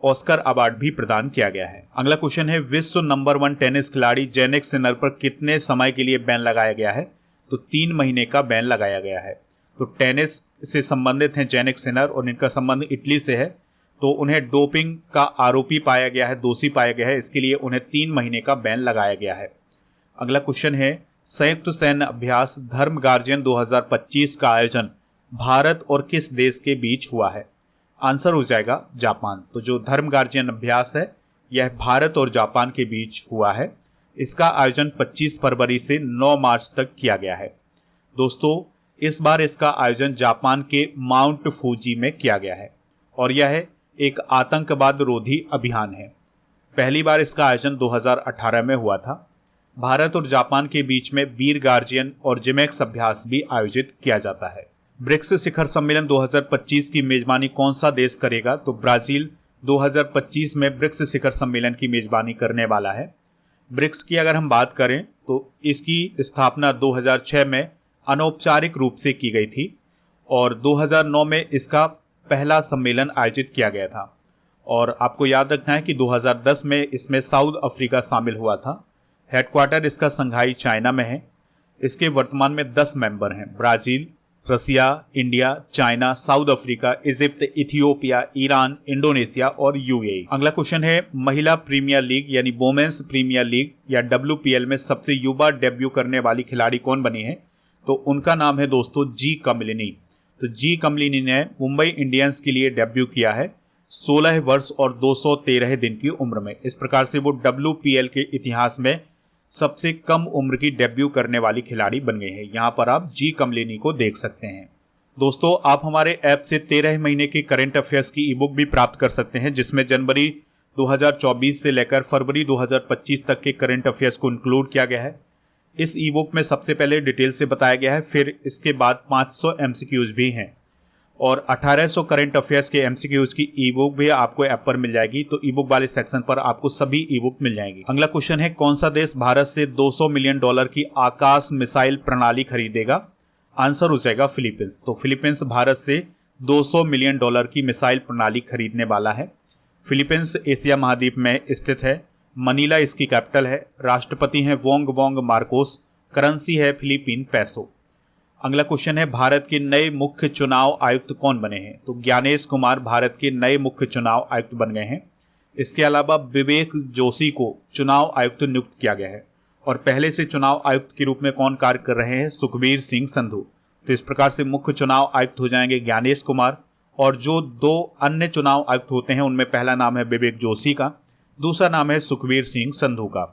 ऑस्कर अवार्ड भी प्रदान किया गया है। अगला क्वेश्चन है, विश्व नंबर 1 टेनिस खिलाड़ी जैनिक सिनर पर कितने समय के लिए बैन लगाया गया है? तो 3 महीने का बैन लगाया गया है। तो टेनिस से संबंधित हैं जैनिक सिनर और इनका संबंध इटली से है, तो उन्हें डोपिंग का आरोपी पाया गया है, दोषी पाया गया है, इसके लिए उन्हें 3 महीने का बैन लगाया गया है। अगला क्वेश्चन है, संयुक्त सैन्य अभ्यास धर्म गार्जियन 2025 का आयोजन भारत और किस देश के बीच हुआ है? आंसर हो जाएगा जापान। तो जो धर्म गार्जियन अभ्यास है यह भारत और जापान के बीच हुआ है। इसका आयोजन 25 फरवरी से 9 मार्च तक किया गया है। दोस्तों, इस बार इसका आयोजन जापान के माउंट फूजी में किया गया है और यह एक आतंकवाद रोधी अभियान है। पहली बार इसका आयोजन 2018 में हुआ था। भारत और जापान के बीच में वीर गार्जियन और जिमेक्स अभ्यास भी आयोजित किया जाता है। ब्रिक्स शिखर सम्मेलन 2025 की मेजबानी कौन सा देश करेगा? तो ब्राजील 2025 में ब्रिक्स शिखर सम्मेलन की मेजबानी करने वाला है। ब्रिक्स की अगर हम बात करें तो इसकी स्थापना 2006 में अनौपचारिक रूप से की गई थी और 2009 में इसका पहला सम्मेलन आयोजित किया गया था। और आपको याद रखना है कि 2010 में इसमें साउथ अफ्रीका शामिल हुआ था। हेडक्वार्टर इसका संघाई चाइना में है। इसके वर्तमान में 10 मेंबर हैं, Brazil, Russia, India, China, South Africa, Egypt, Ethiopia, Iran, Indonesia और यूएई। अगला क्वेश्चन है, महिला प्रीमियर लीग यानी वोमेन्स प्रीमियर लीग या WPL में सबसे युवा डेब्यू करने वाली खिलाड़ी कौन बनी है? तो उनका नाम है दोस्तों जी कमलिनी। तो जी कमलिनी ने मुंबई इंडियंस के लिए डेब्यू किया है 16 वर्ष और 213 दिन की उम्र में। इस प्रकार से वो WPL के इतिहास में सबसे कम उम्र की डेब्यू करने वाली खिलाड़ी बन गई है। यहाँ पर आप जी कमलिनी को देख सकते हैं। दोस्तों, आप हमारे ऐप से 13 महीने की करंट अफेयर्स की ई बुक भी प्राप्त कर सकते हैं, जिसमें जनवरी 2024 से लेकर फरवरी 2025 तक के करंट अफेयर्स को इंक्लूड किया गया है। इस ई बुक में सबसे पहले डिटेल से बताया गया है, फिर इसके बाद 500 MCQs भी हैं और 1800 करंट अफेयर्स के MCQs की ई बुक भी आपको ऐप पर मिल जाएगी। तो ई बुक वाले सेक्शन पर आपको सभी ई बुक मिल जाएंगी। अगला क्वेश्चन है, कौन सा देश भारत से $200 मिलियन की आकाश मिसाइल प्रणाली खरीदेगा? आंसर हो जाएगा फिलीपींस। तो फिलीपींस भारत से $200 मिलियन की मिसाइल प्रणाली खरीदने वाला है। फिलीपींस एशिया महाद्वीप में स्थित है। मनीला इसकी कैपिटल है। राष्ट्रपति हैं वोंग मार्कोस। करेंसी है फिलीपीन पैसो। अगला क्वेश्चन है, भारत के नए मुख्य चुनाव आयुक्त कौन बने हैं? तो ज्ञानेश कुमार भारत के नए मुख्य चुनाव आयुक्त बन गए हैं। इसके अलावा विवेक जोशी को चुनाव आयुक्त नियुक्त किया गया है और पहले से चुनाव आयुक्त के रूप में कौन कार्य कर रहे हैं? सुखबीर सिंह संधू। तो इस प्रकार से मुख्य चुनाव आयुक्त हो जाएंगे ज्ञानेश कुमार और जो 2 अन्य चुनाव आयुक्त होते हैं उनमें पहला नाम है विवेक जोशी का, दूसरा नाम है सुखबीर सिंह संधू का।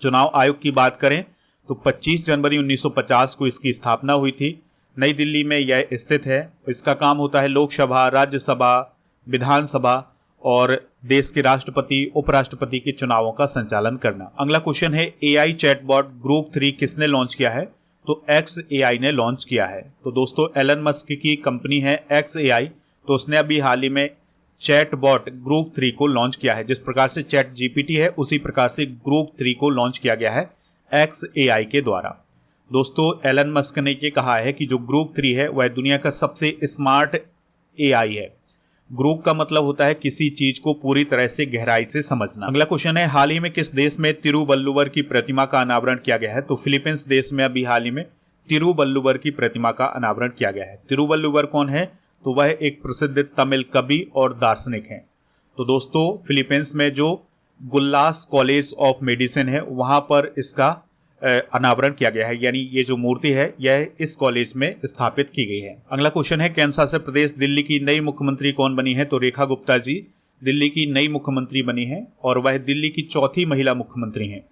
चुनाव आयोग की बात करें तो 25 जनवरी 1950 को इसकी स्थापना हुई थी। नई दिल्ली में यह स्थित है। इसका काम होता है लोकसभा, राज्यसभा, विधानसभा और देश के राष्ट्रपति, उपराष्ट्रपति के चुनावों का संचालन करना। अगला क्वेश्चन है, AI चैटबॉट ग्रुप 3 किसने लॉन्च किया है? तो XAI ने लॉन्च किया है। तो दोस्तों, एलन मस्क की कंपनी है XAI, तो उसने अभी हाल ही में चैटबॉट ग्रुप 3 को लॉन्च किया है। जिस प्रकार से चैट GPT है उसी प्रकार से ग्रुप 3 को लॉन्च किया गया है XAI के द्वारा। दोस्तों, एलन मस्क ने ये कहा है कि जो ग्रुप 3 है वह दुनिया का सबसे स्मार्ट AI है। ग्रुप का मतलब होता है किसी चीज को पूरी तरह से गहराई से समझना। अगला क्वेश्चन है, हाल ही में किस देश में तिरुवल्लुवर की प्रतिमा का अनावरण किया गया है? तो फिलीपींस देश में अभी हाल ही में तिरुवल्लुवर की प्रतिमा का अनावरण किया गया है। तिरुवल्लुवर कौन है? तो वह एक प्रसिद्ध तमिल कवि और दार्शनिक हैं। तो दोस्तों, फिलीपींस में जो गुल्लास कॉलेज ऑफ मेडिसिन है वहां पर इसका अनावरण किया गया है, यानी ये जो मूर्ति है यह इस कॉलेज में स्थापित की गई है। अगला क्वेश्चन है, केंद्र शासित प्रदेश दिल्ली की नई मुख्यमंत्री कौन बनी है? तो रेखा गुप्ता जी दिल्ली की नई मुख्यमंत्री बनी है और वह दिल्ली की 4थी महिला मुख्यमंत्री हैं।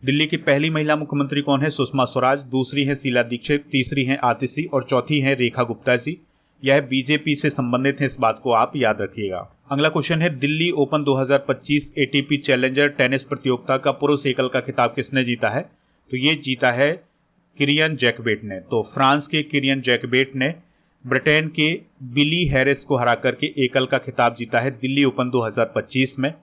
दिल्ली की पहली महिला मुख्यमंत्री कौन है? सुषमा स्वराज। दूसरी है शीला दीक्षित, तीसरी है आतिशी और चौथी है रेखा गुप्ता जी। यह बीजेपी से संबंधित है, इस बात को आप याद रखिएगा। अगला क्वेश्चन है Delhi open 2025 ATP challenger tennis प्रतियोगिता का पुरुष एकल का खिताब किसने जीता है? तो ये जीता है किरियन जैकबेट ने। तो फ्रांस के किरियन जैकबेट ने ब्रिटेन के बिली हैरिस को हरा करके एकल का खिताब जीता है दिल्ली ओपन 2025 में।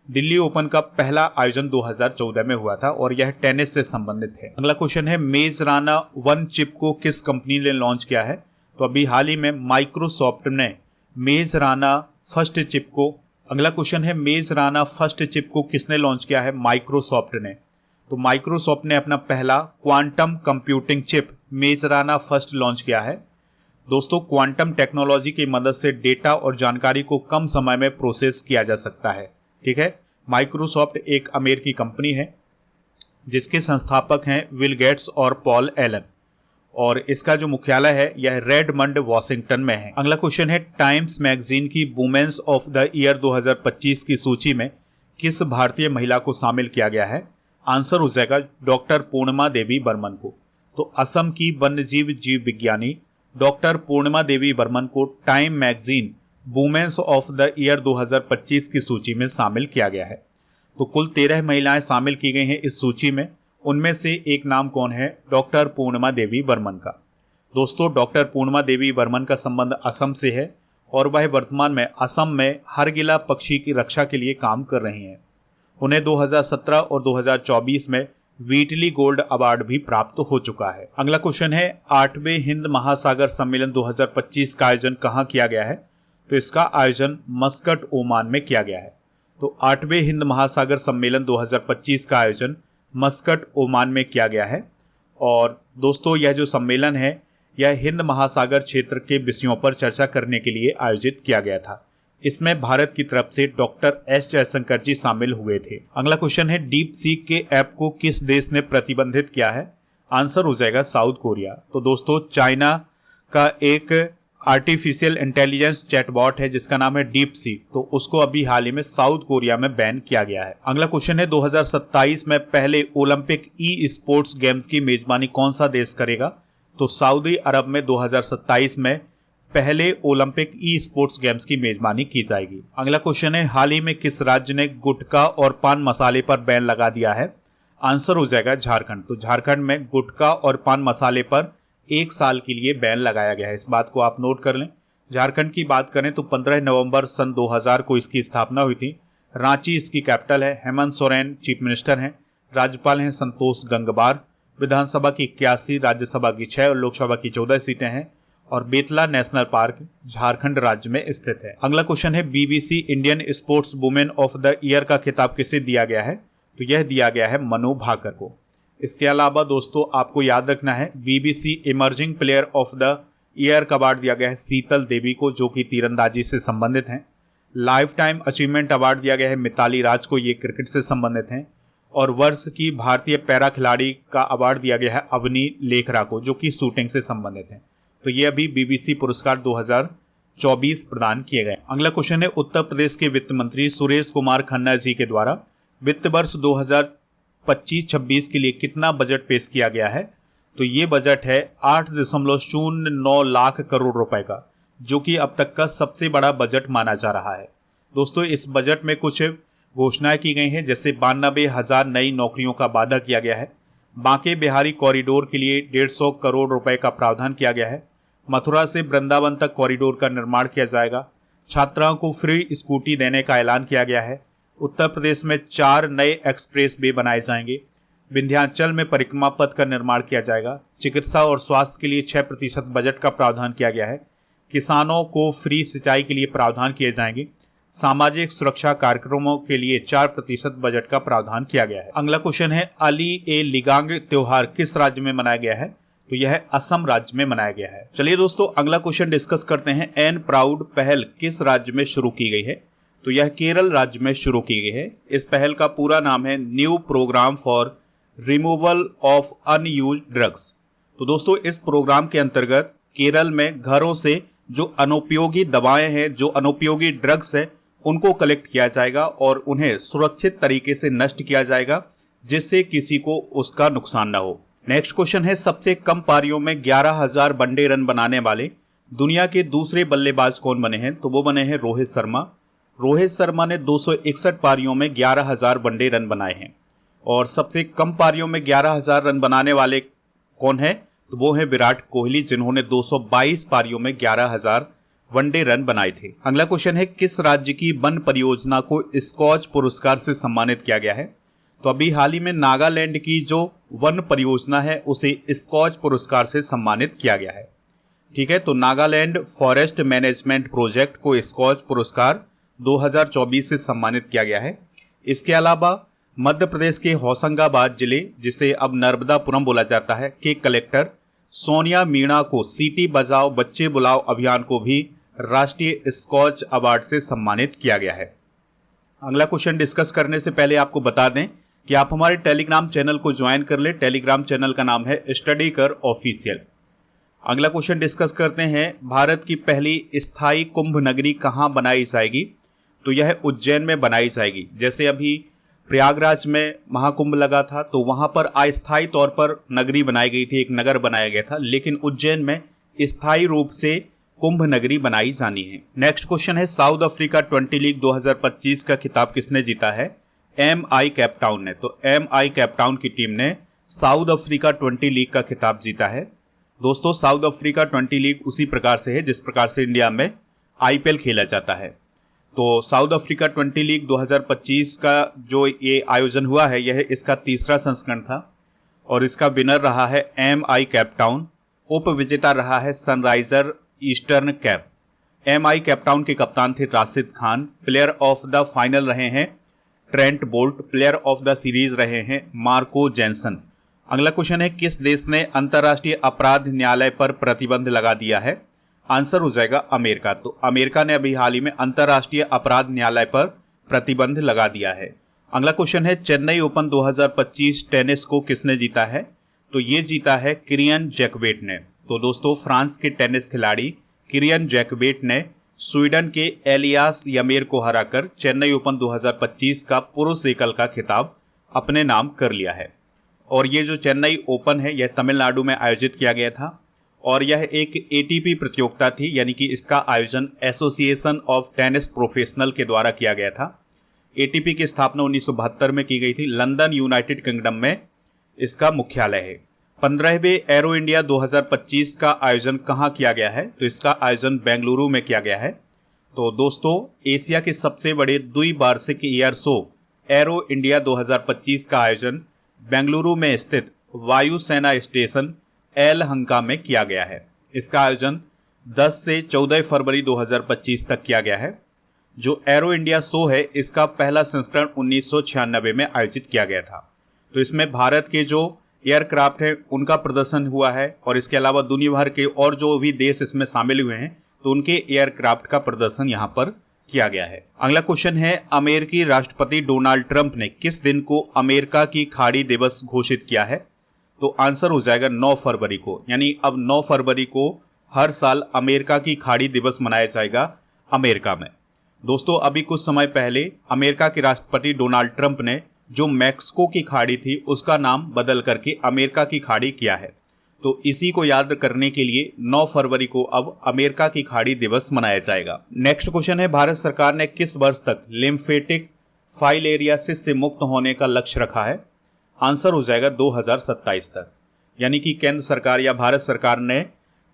दिल्ली ओपन का पहला आयोजन 2014 में हुआ था और यह टेनिस से संबंधित है। अगला क्वेश्चन है मेजराना 1 चिप को किस कंपनी ने लॉन्च किया है? तो अभी हाल ही में माइक्रोसॉफ्ट ने मेजराना फर्स्ट चिप को, अगला क्वेश्चन है मेजराना फर्स्ट चिप को किसने लॉन्च किया है? माइक्रोसॉफ्ट ने। तो माइक्रोसॉफ्ट ने अपना पहला quantum computing chip Majorana first launch किया है। दोस्तों, क्वांटम टेक्नोलॉजी की मदद से डेटा और जानकारी को कम समय में प्रोसेस किया जा सकता है। ठीक है, माइक्रोसॉफ्ट एक अमेरिकी कंपनी है जिसके संस्थापक हैं विल गेट्स और पॉल एलन, और इसका जो मुख्यालय है यह रेडमंड वॉशिंगटन में है। अगला क्वेश्चन है टाइम्स मैगजीन की वुमेन्स ऑफ द ईयर 2025 की सूची में किस भारतीय महिला को शामिल किया गया है? आंसर हो जाएगा डॉक्टर पूर्णिमा देवी बर्मन को। तो असम की वन्यजीव जीव विज्ञानी डॉक्टर पूर्णिमा देवी बर्मन को Time magazine women's of the year 2025 की सूची में शामिल किया गया है। तो कुल 13 महिलाएं शामिल की गई हैं इस सूची में। उनमें से एक नाम कौन है? डॉक्टर पूर्णिमा देवी बर्मन का। दोस्तों, डॉक्टर पूर्णिमा देवी बर्मन का संबंध असम से है और वह वर्तमान में असम में हरगिला पक्षी की रक्षा के लिए काम कर रही हैं। उन्हें 2017 और 2024 में व्हीटली गोल्ड अवार्ड भी प्राप्त हो चुका है। अगला क्वेश्चन है 8वें हिंद महासागर सम्मेलन 2025 का आयोजन कहाँ किया गया है? तो इसका आयोजन मस्कट ओमान में किया गया है। तो 8वें हिंद महासागर सम्मेलन 2025 का आयोजन मस्कट ओमान में किया गया है। और दोस्तों, यह जो सम्मेलन है यह हिंद महासागर क्षेत्र के विषयों पर चर्चा करने के लिए आयोजित किया गया था। इसमें भारत की तरफ से डॉक्टर एस जयशंकर जी शामिल हुए थे। अगला क्वेश्चन है डीप सीक के ऐप को किस देश ने प्रतिबंधित किया है? आंसर हो जाएगा साउथ कोरिया। तो दोस्तों, चाइना का एक आर्टिफिशियल इंटेलिजेंस चैटबॉट है जिसका नाम है डीप सीक, तो उसको अभी हाल ही में साउथ कोरिया में बैन किया गया है। अगला क्वेश्चन है 2027 में पहले ओलंपिक ई स्पोर्ट्स गेम्स की मेजबानी कौन सा देश करेगा? तो सऊदी अरब में 2027 में पहले ओलंपिक ई स्पोर्ट्स गेम्स की मेजबानी की जाएगी। अगला क्वेश्चन है हाल ही में किस राज्य ने गुटखा और पान मसाले पर बैन लगा दिया है? आंसर हो जाएगा झारखंड। तो झारखंड में गुटखा और पान मसाले पर 1 साल के लिए बैन लगाया गया है। इस बात को आप नोट कर लें। झारखंड की बात करें तो 15 नवंबर सन 2000 को इसकी स्थापना हुई थी। रांची इसकी कैपिटल है। हेमंत सोरेन चीफ मिनिस्टर हैं। राज्यपाल हैं संतोष गंगवार। विधानसभा की 81, राज्यसभा की 6 और लोकसभा की 14 सीटें हैं। और बेतला नेशनल पार्क झारखंड राज्य में स्थित है। अगला क्वेश्चन है BBC Indian sports women of the year का खिताब किसे दिया गया है? तो यह दिया गया है मनु भाकर को। इसके अलावा दोस्तों, आपको याद रखना है BBC emerging player of the year का अवार्ड दिया गया है शीतल देवी को, जो कि तीरंदाजी से संबंधित हैं। लाइफ टाइम अचीवमेंट अवार्ड दिया गया है मिताली राज को, ये क्रिकेट से संबंधित हैं। और वर्ष की भारतीय पैरा खिलाड़ी का अवार्ड दिया गया है अवनी लेखरा को, जो कि शूटिंग से संबंधित हैं। तो ये अभी बीबीसी पुरस्कार 2024 प्रदान किए गए। अगला क्वेश्चन है उत्तर प्रदेश के वित्त मंत्री सुरेश कुमार खन्ना जी के द्वारा वित्त वर्ष 2025-26 के लिए कितना बजट पेश किया गया है? तो ये बजट है 8.09 लाख करोड़ रुपए का, जो कि अब तक का सबसे बड़ा बजट माना जा रहा है। दोस्तों, इस बजट में कुछ घोषणाएं की गई हैं, जैसे 92,000 नई नौकरियों का वादा किया गया है। बांके बिहारी कॉरिडोर के लिए 150 करोड़ रुपए का प्रावधान किया गया है। मथुरा से वृंदावन तक कॉरिडोर का निर्माण किया जाएगा। छात्राओं को फ्री स्कूटी देने का ऐलान किया गया है। उत्तर प्रदेश में 4 नए एक्सप्रेस वे बनाए जाएंगे। विंध्याचल में परिक्रमा पथ का निर्माण किया जाएगा। चिकित्सा और स्वास्थ्य के लिए 6% बजट का प्रावधान किया गया है। किसानों को फ्री सिंचाई के लिए प्रावधान किए जाएंगे। सामाजिक सुरक्षा कार्यक्रमों के लिए 4% बजट का प्रावधान किया गया है। अगला क्वेश्चन है अली ए लिगांग त्योहार किस राज्य में मनाया गया है? तो यह असम राज्य में मनाया गया है। चलिए दोस्तों, अगला क्वेश्चन डिस्कस करते हैं। एन प्राउड पहल किस राज्य में शुरू की गई है? तो यह केरल राज्य में शुरू की गई है। इस पहल का पूरा नाम है new programme for removal of unused drugs. तो दोस्तों, इस प्रोग्राम के अंतर्गत केरल में घरों से जो अनुपयोगी दवाएं हैं, जो अनुपयोगी ड्रग्स है, उनको कलेक्ट किया जाएगा और उन्हें सुरक्षित तरीके से नष्ट किया जाएगा, जिससे किसी को उसका नुकसान ना हो। नेक्स्ट क्वेश्चन है सबसे कम पारियों में 11,000 वनडे रन बनाने वाले दुनिया के दूसरे बल्लेबाज कौन बने हैं? तो वो बने हैं रोहित शर्मा। रोहित शर्मा ने 261 पारियों में 11,000 वनडे रन बनाए हैं। और सबसे कम पारियों में 11,000 रन बनाने वाले कौन है? तो वो है विराट कोहली, जिन्होंने 222 पारियों में 11,000 वनडे रन बनाए थे। अगला क्वेश्चन है, किस राज्य की वन परियोजना को स्कॉच पुरस्कार से सम्मानित किया गया है? तो अभी हाल ही में नागालैंड की जो वन परियोजना है उसे स्कॉच पुरस्कार से सम्मानित किया गया है। ठीक है, तो नागालैंड फॉरेस्ट मैनेजमेंट प्रोजेक्ट को स्कॉच पुरस्कार 2024 से सम्मानित किया गया है। इसके अलावा मध्य प्रदेश के होशंगाबाद जिले, जिसे अब नर्मदापुरम बोला जाता है, के कलेक्टर सोनिया मीणा को सीटी बजाओ बच्चे बुलाओ अभियान को भी राष्ट्रीय स्कॉच अवार्ड से सम्मानित किया गया है। अगला क्वेश्चन डिस्कस करने से पहले आपको बता दें कि आप हमारे टेलीग्राम चैनल को ज्वाइन कर ले। टेलीग्राम चैनल का नाम है स्टडी कर ऑफिशियल। अगला क्वेश्चन डिस्कस करते हैं, भारत की पहली स्थायी कुंभ नगरी कहाँ बनाई जाएगी? तो यह उज्जैन में बनाई जाएगी। जैसे अभी प्रयागराज में महाकुंभ लगा था तो वहां पर अस्थायी तौर पर नगरी बनाई गई थी, एक नगर बनाया गया था, लेकिन उज्जैन में स्थायी रूप से कुंभ नगरी बनाई जानी है। नेक्स्ट क्वेश्चन है, साउथ अफ्रीका 20 लीग 2025 का खिताब किसने जीता है? MI केपटाउन ने। तो MI केपटाउन की टीम ने साउथ अफ्रीका 20 लीग का खिताब जीता है। दोस्तों, साउथ अफ्रीका 20 लीग उसी प्रकार से है जिस प्रकार से इंडिया में IPL खेला जाता है। तो साउथ अफ्रीका 20 लीग 2025 का जो ये आयोजन हुआ है, यह इसका तीसरा संस्करण था और इसका विनर रहा है MI केपटाउन। उप विजेता रहा है Sunriser eastern cap. MI Cape Town के कप्तान थे Rashid Khan. Player of the final रहे हैं Trent Boult. Player of the series रहे हैं मार्को जेंसन। अगला क्वेश्चन है, किस देश ने अंतर्राष्ट्रीय अपराध न्यायालय पर प्रतिबंध लगा दिया है? आंसर हो जाएगा अमेरिका। तो अमेरिका ने अभी हाल ही में अंतर्राष्ट्रीय अपराध न्यायालय पर प्रतिबंध लगा दिया है। अगला क्वेश्चन है, चेन्नई ओपन 2025 टेनिस को किसने जीता है? तो ये जीता है किरियन जैकोबिट ने। तो दोस्तों, फ्रांस के टेनिस खिलाड़ी किरियन जैकोबिट ने स्वीडन के एलियास यमीर को हराकर चेन्नई ओपन 2025 का पुरुष एकल का खिताब अपने नाम कर लिया है। और ये जो चेन्नई ओपन है, यह तमिलनाडु में आयोजित किया गया था और यह एक ATP प्रतियोगिता थी, यानी कि इसका आयोजन एसोसिएशन ऑफ टेनिस प्रोफेशनल के द्वारा किया गया था। ATP की स्थापना 1972 में की गई थी। लंदन, यूनाइटेड किंगडम में इसका मुख्यालय है। 15वें एरो इंडिया 2025 का आयोजन कहाँ किया गया है? तो इसका आयोजन बेंगलुरु में किया गया है। तो दोस्तों, एशिया के सबसे बड़े द्विवार्षिक एयर शो एरो इंडिया 2025 का आयोजन बेंगलुरु में स्थित वायुसेना स्टेशन यलहंका में किया गया है। इसका आयोजन 10 से 14 फरवरी 2025 तक किया गया है। जो एरो इंडिया शो है, इसका पहला संस्करण 1996 में आयोजित किया गया था। तो इसमें भारत के जो एयरक्राफ्ट हैं उनका प्रदर्शन हुआ है और इसके अलावा दुनिया भर के और जो भी देश इसमें शामिल हुए हैं तो उनके एयरक्राफ्ट का प्रदर्शन यहाँ पर किया गया है। अगला क्वेश्चन है, अमेरिकी राष्ट्रपति डोनाल्ड ट्रंप ने किस दिन को अमेरिका की खाड़ी दिवस घोषित किया है? तो आंसर हो जाएगा 9 फरवरी को। यानी अब 9 फरवरी को हर साल अमेरिका की खाड़ी दिवस मनाया जाएगा अमेरिका में। दोस्तों, अभी कुछ समय पहले अमेरिका के राष्ट्रपति डोनाल्ड ट्रंप ने जो मैक्सिको की खाड़ी थी उसका नाम बदल करके अमेरिका की खाड़ी किया है। तो इसी को याद करने के लिए 9 फरवरी को अब अमेरिका की खाड़ी दिवस मनाया जाएगा। नेक्स्ट क्वेश्चन है, भारत सरकार ने किस वर्ष तक लिम्फेटिक फाइलेरियासिस से मुक्त होने का लक्ष्य रखा है? आंसर हो जाएगा 2027 तक। यानी कि केंद्र सरकार या भारत सरकार ने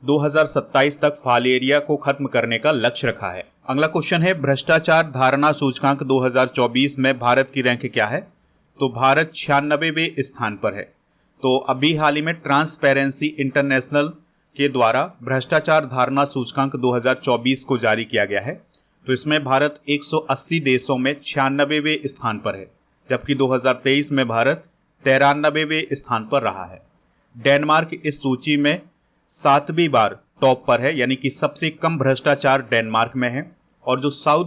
2027 तक फाइलेरिया को खत्म करने का लक्ष्य रखा है। अगला क्वेश्चन है, भ्रष्टाचार धारणा सूचकांक 2024 में भारत की रैंक क्या है? तो भारत 96वें स्थान पर है। तो अभी हाल ही में ट्रांसपेरेंसी इंटरनेशनल के द्वारा भ्रष्टाचार धारणा सूचकांक 2024 को जारी किया गया है। तो इसमें भारत 180 देशों में 96वें स्थान पर है, जबकि 2023 में भारत 93वें स्थान पर रहा है। डेनमार्क इस सूची में 7वीं बार टॉप पर है, यानी कि सबसे कम भ्रष्टाचार डेनमार्क में है। और जो साउथ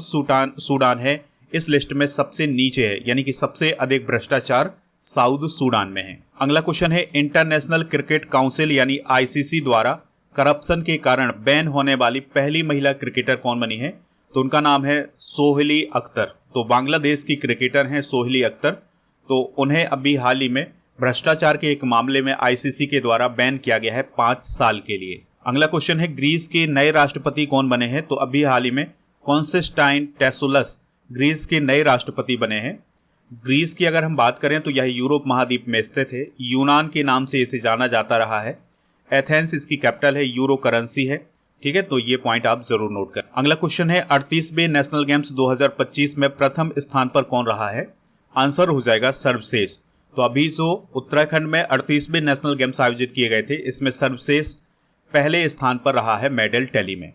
सूडान है इस लिस्ट में सबसे नीचे है, यानी कि सबसे अधिक भ्रष्टाचार साउथ सूडान में है। अगला क्वेश्चन है, इंटरनेशनल क्रिकेट काउंसिल यानी ICC द्वारा करप्शन के कारण बैन होने वाली पहली महिला क्रिकेटर कौन बनी है? तो उनका नाम है सोहेली अख्तर। तो बांग्लादेश की क्रिकेटर हैं सोहेली अख्तर। तो उन्हें अभी हाल ही में भ्रष्टाचार के एक मामले में ICC के द्वारा बैन किया गया है 5 साल के लिए। अगला क्वेश्चन है, ग्रीस के नए राष्ट्रपति कौन बने हैं? तो अभी हाल ही में कॉन्स्टेंटाइन टेसोलस ग्रीस के नए राष्ट्रपति बने हैं। ग्रीस की अगर हम बात करें तो यह यूरोप महाद्वीप में स्थित है। यूनान के नाम से इसे जाना जाता रहा है। एथेंस इसकी कैपिटल है। यूरो करेंसी है। ठीक है, तो ये पॉइंट आप जरूर नोट करें। अगला क्वेश्चन है 38वें नेशनल गेम्स 2025 में प्रथम स्थान पर कौन रहा है? आंसर हो जाएगा सर्वश्रेष्ठ। तो अभी जो उत्तराखंड में 38वें नेशनल गेम्स आयोजित किए गए थे, इसमें सर्वश्रेष्ठ पहले स्थान पर रहा है मेडल टैली में।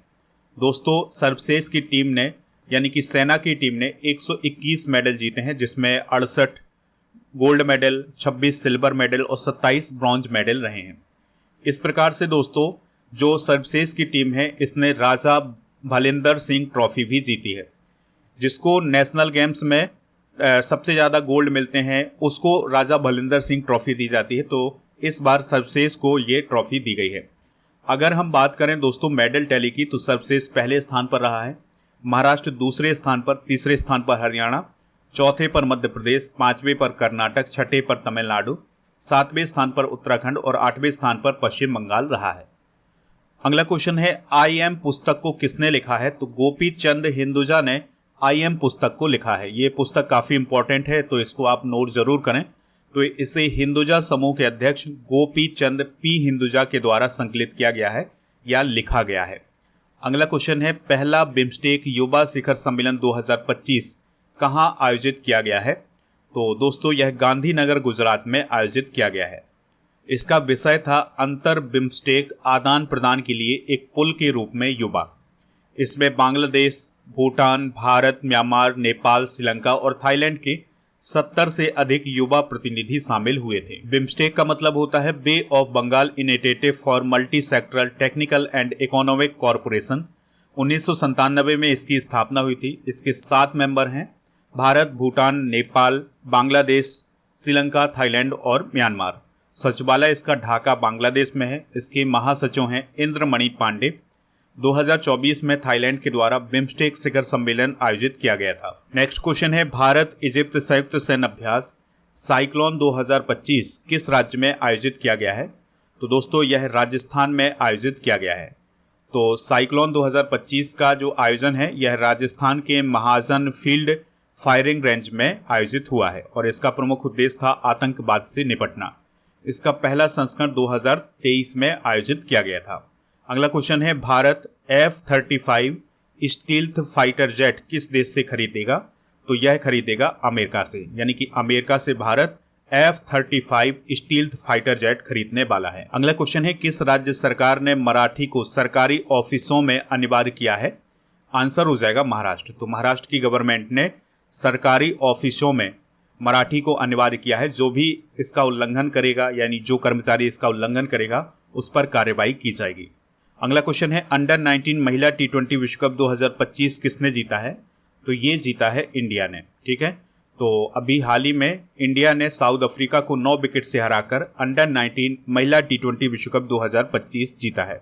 दोस्तों, सर्वश्रेष्ठ की टीम ने यानी कि सेना की टीम ने 121 मेडल जीते हैं, जिसमें 68 गोल्ड मेडल, 26 सिल्वर मेडल और 27 ब्रॉन्ज मेडल रहे हैं। इस प्रकार से दोस्तों, जो सर्वश्रेष्ठ की टीम है, इसने राजा भलिंदर सिंह ट्रॉफी भी जीती है। जिसको नेशनल गेम्स में सबसे ज़्यादा गोल्ड मिलते हैं, उसको राजा भलिंदर सिंह ट्रॉफी दी जाती है। तो इस बार सर्वश्रेष्ठ को ये ट्रॉफी दी गई है। अगर हम बात करें दोस्तों मेडल टैली की, तो सर्वश्रेष्ठ पहले स्थान पर रहा है, महाराष्ट्र दूसरे स्थान पर, तीसरे स्थान पर हरियाणा, चौथे पर मध्य प्रदेश, पांचवें पर कर्नाटक, छठे पर तमिलनाडु, सातवें स्थान पर उत्तराखंड और आठवें स्थान पर पश्चिम बंगाल रहा है। अगला क्वेश्चन है आई एम पुस्तक को किसने लिखा है? तो गोपी चंद हिंदुजा ने आई एम पुस्तक को लिखा है। ये पुस्तक काफ़ी इंपॉर्टेंट है, तो इसको आप नोट जरूर करें। तो इसे हिंदुजा समूह के अध्यक्ष गोपी चंद पी हिंदुजा के द्वारा संकलित किया गया है या लिखा गया है। अगला क्वेश्चन है पहला बिम्स्टेक युवा शिखर सम्मेलन 2025 कहाँ आयोजित किया गया है? तो दोस्तों, यह गांधीनगर गुजरात में आयोजित किया गया है। इसका विषय था अंतर बिम्स्टेक आदान प्रदान के लिए एक पुल के रूप में युवा। इसमें बांग्लादेश, भूटान, भारत, म्यांमार, नेपाल, श्रीलंका और थाईलैंड के 70 से अधिक युवा प्रतिनिधि शामिल हुए थे। बिम्स्टेक का मतलब होता है Bay of Bengal initiative for multi sectoral technical and economic corporation. 1997 में इसकी स्थापना हुई थी। इसके 7 मेंबर हैं, भारत, भूटान, नेपाल, बांग्लादेश, श्रीलंका, थाईलैंड और म्यांमार। सचिवालय इसका ढाका बांग्लादेश में है। इसके महासचिव हैं इंद्रमणि पांडे। 2024 में थाईलैंड के द्वारा बिम्स्टेक शिखर सम्मेलन आयोजित किया गया था। नेक्स्ट क्वेश्चन है भारत इजिप्ट संयुक्त सैन्य अभ्यास साइक्लोन 2025 किस राज्य में आयोजित किया गया है? तो दोस्तों, यह राजस्थान में आयोजित किया गया है। तो साइक्लोन 2025 का जो आयोजन है, यह राजस्थान के महाजन फील्ड फायरिंग रेंज में आयोजित हुआ है और इसका प्रमुख उद्देश्य था आतंकवाद से निपटना। इसका पहला संस्करण 2023 में आयोजित किया गया था। अगला क्वेश्चन है Bharat F-35 stealth fighter jet किस देश से खरीदेगा? तो यह खरीदेगा अमेरिका से, यानी कि अमेरिका से Bharat F-35 stealth fighter jet खरीदने वाला है। अगला क्वेश्चन है किस राज्य सरकार ने मराठी को सरकारी ऑफिसों में अनिवार्य किया है? आंसर हो जाएगा महाराष्ट्र। तो महाराष्ट्र की गवर्नमेंट ने सरकारी ऑफिसों में मराठी को अनिवार्य किया है। जो भी इसका उल्लंघन करेगा, यानी जो कर्मचारी इसका उल्लंघन करेगा, उस पर कार्रवाई की जाएगी। अगला क्वेश्चन है अंडर 19 महिला T20 विश्व कप 2025 किसने जीता है? तो ये जीता है इंडिया ने। ठीक है, तो अभी हाल ही में इंडिया ने साउथ अफ्रीका को 9 विकेट से हराकर अंडर 19 महिला T20 विश्व कप 2025 जीता है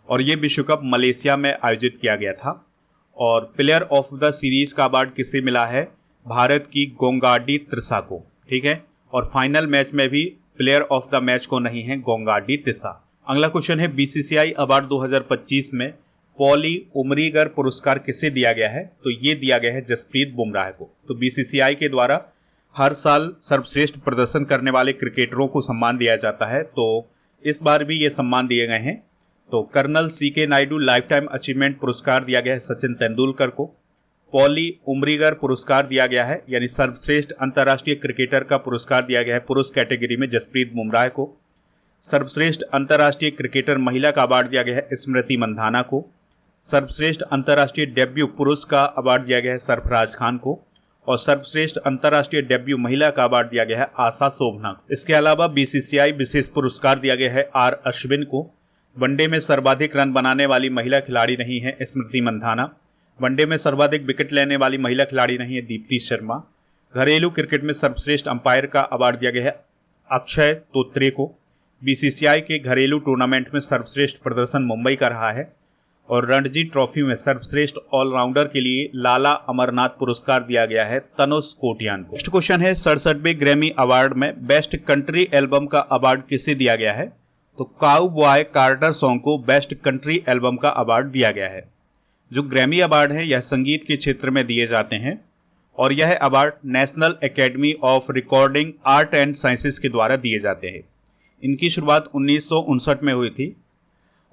और ये विश्व कप मलेशिया में आयोजित किया गया था। और प्लेयर ऑफ द सीरीज का अवार्ड किसे मिला है? भारत की गोंगाडी त्रिशा को। ठीक है, और फाइनल मैच में भी प्लेयर ऑफ द मैच को नहीं है गोंगाडी त्रिशा। अगला क्वेश्चन है बीसीसीआई अवार्ड 2025 में पॉली उमरीगर पुरस्कार किसे दिया गया है? तो ये दिया गया है जसप्रीत बुमराह को। तो बीसीसीआई के द्वारा हर साल सर्वश्रेष्ठ प्रदर्शन करने वाले क्रिकेटरों को सम्मान दिया जाता है, तो इस बार भी ये सम्मान दिए गए हैं। तो colonel CK Naidu life time achievement पुरस्कार दिया गया है सचिन तेंदुलकर को। पॉली उमरीगर पुरस्कार दिया गया है, यानी सर्वश्रेष्ठ अंतर्राष्ट्रीय क्रिकेटर का पुरस्कार दिया गया है पुरुष कैटेगरी में जसप्रीत बुमराह को। सर्वश्रेष्ठ अंतर्राष्ट्रीय क्रिकेटर महिला का अवार्ड दिया गया है स्मृति मंधाना को। सर्वश्रेष्ठ अंतर्राष्ट्रीय डेब्यू पुरुष का अवार्ड दिया गया है सरफराज खान को और सर्वश्रेष्ठ अंतर्राष्ट्रीय डेब्यू महिला का अवार्ड दिया गया है आशा शोभना को। इसके अलावा बीसीसीआई विशेष पुरस्कार दिया गया है R अश्विन को। वनडे में सर्वाधिक रन बनाने वाली महिला खिलाड़ी नहीं है स्मृति मंधाना। वनडे में सर्वाधिक विकेट लेने वाली महिला खिलाड़ी नहीं है दीप्ति शर्मा। घरेलू क्रिकेट में सर्वश्रेष्ठ अंपायर का अवार्ड दिया गया है अक्षय तोत्रे को। बीसीसीआई के घरेलू टूर्नामेंट में सर्वश्रेष्ठ प्रदर्शन मुंबई का रहा है और रणजी ट्रॉफी में सर्वश्रेष्ठ ऑलराउंडर के लिए लाला अमरनाथ पुरस्कार दिया गया है तनुष कोटियान को। नेक्स्ट क्वेश्चन है 67वें ग्रैमी अवार्ड में बेस्ट कंट्री एल्बम का अवार्ड किसे दिया गया है? तो काउबॉय कार्टर सॉन्ग को बेस्ट कंट्री एल्बम का अवार्ड दिया गया है। जो ग्रैमी अवार्ड है यह संगीत के क्षेत्र में दिए जाते हैं और यह award national academy of recording art and sciences के द्वारा दिए जाते हैं। इनकी शुरुआत 1959 में हुई थी।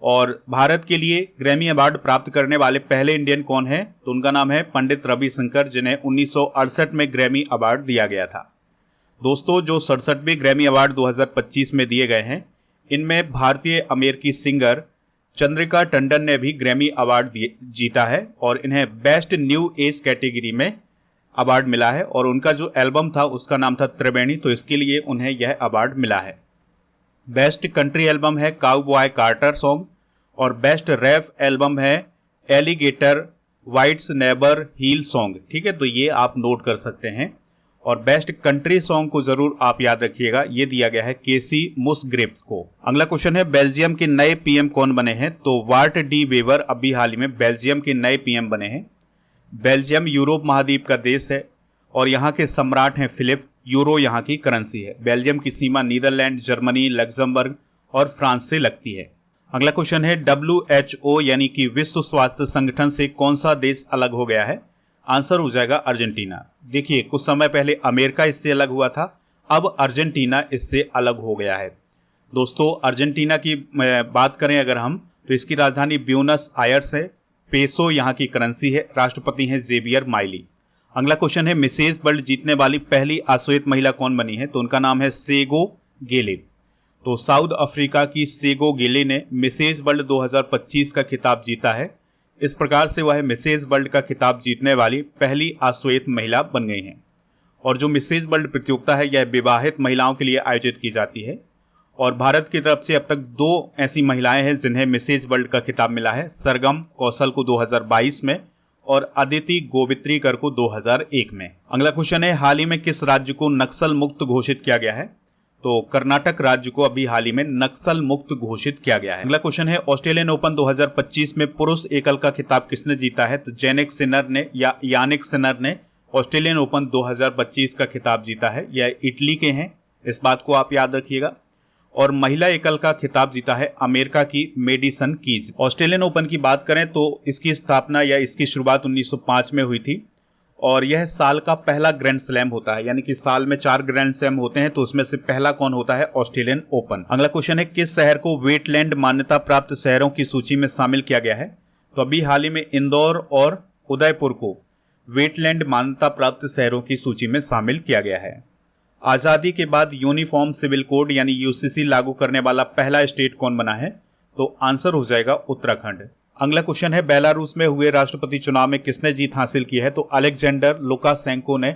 और भारत के लिए ग्रैमी अवार्ड प्राप्त करने वाले पहले इंडियन कौन है, तो उनका नाम है पंडित रविशंकर, जिन्हें 1968 में ग्रैमी अवार्ड दिया गया था। दोस्तों, जो 67वें ग्रैमी अवार्ड 2025 में दिए गए हैं, इनमें भारतीय अमेरिकी सिंगर चंद्रिका टंडन ने भी ग्रैमी अवार्ड जीता है और इन्हें बेस्ट न्यू एज कैटेगरी में अवार्ड मिला है। और उनका जो एल्बम था उसका नाम था त्रिवेणी, तो इसके लिए उन्हें यह अवार्ड मिला है। बेस्ट कंट्री एल्बम है काउबॉय कार्टर सॉन्ग और बेस्ट रैप एल्बम है Alligator Bites Never Heal song. ठीक है, तो ये आप नोट कर सकते हैं। और बेस्ट कंट्री सॉन्ग को जरूर आप याद रखिएगा, ये दिया गया है केसी मुसग्रेव्स को। अगला क्वेश्चन है बेल्जियम के नए पीएम कौन बने हैं, तो वार्ट डी वेवर अभी हाल ही में बेल्जियम के नए पीएम बने हैं। बेल्जियम यूरोप महाद्वीप का देश है और यहाँ के सम्राट हैं फिलिप। यूरो यहाँ की करेंसी है। बेल्जियम की सीमा नीदरलैंड, जर्मनी, लग्जमबर्ग और फ्रांस से लगती है। अगला क्वेश्चन है WHO यानी कि विश्व स्वास्थ्य संगठन से कौन सा देश अलग हो गया है, आंसर हो जाएगा अर्जेंटीना। देखिए, कुछ समय पहले अमेरिका इससे अलग हुआ था, अब अर्जेंटीना इससे अलग हो गया है। दोस्तों, अर्जेंटीना की बात करें अगर हम, तो इसकी राजधानी ब्यूनस आयर्स है। पेसो यहाँ की करेंसी है। राष्ट्रपति हैं जेवियर माइली। अगला क्वेश्चन है मिसेज वर्ल्ड जीतने वाली पहली अश्वेत महिला कौन बनी है, तो उनका नाम है सेगो गेले। तो साउथ अफ्रीका की सेगो गेले ने मिसेज वर्ल्ड 2025 का खिताब जीता है। इस प्रकार से वह मिसेज वर्ल्ड का खिताब जीतने वाली पहली अश्वेत महिला बन गई हैं। और जो मिसेज वर्ल्ड प्रतियोगिता है यह विवाहित महिलाओं के लिए आयोजित की जाती है। और भारत की तरफ से अब तक 2 ऐसी महिलाएं हैं जिन्हें मिसेज वर्ल्ड का खिताब मिला है, सरगम कौशल को 2022 में और अदिति गोवित्रीकर को 2001 में। अगला क्वेश्चन है हाल ही में किस राज्य को नक्सल मुक्त घोषित किया गया है, तो कर्नाटक राज्य को अभी हाल ही में नक्सल मुक्त घोषित किया गया है। अगला क्वेश्चन है ऑस्ट्रेलियन ओपन 2025 में पुरुष एकल का खिताब किसने जीता है, तो जेनिक सिनर ने या यानिक सिनर ने ऑस्ट्रेलियन ओपन 2025 का खिताब जीता है। यह इटली के हैं, इस बात को आप याद रखिएगा। और महिला एकल का खिताब जीता है अमेरिका की मेडिसन कीज। ऑस्ट्रेलियन ओपन की बात करें तो इसकी स्थापना या इसकी शुरुआत 1905 में हुई थी और यह साल का पहला ग्रैंड स्लैम होता है, यानी कि साल में 4 ग्रैंड स्लैम होते हैं, तो उसमें से पहला कौन होता है, ऑस्ट्रेलियन ओपन। अगला क्वेश्चन है किस शहर को वेटलैंड मान्यता प्राप्त शहरों की सूची में शामिल किया गया है, तो अभी हाल ही में इंदौर और उदयपुर को वेटलैंड मान्यता प्राप्त शहरों की सूची में शामिल किया गया है। आज़ादी के बाद यूनिफॉर्म सिविल कोड यानी यूसीसी लागू करने वाला पहला स्टेट कौन बना है, तो आंसर हो जाएगा उत्तराखंड। अगला क्वेश्चन है बेलारूस में हुए राष्ट्रपति चुनाव में किसने जीत हासिल की है, तो अलेक्जेंडर लुकाशेंको ने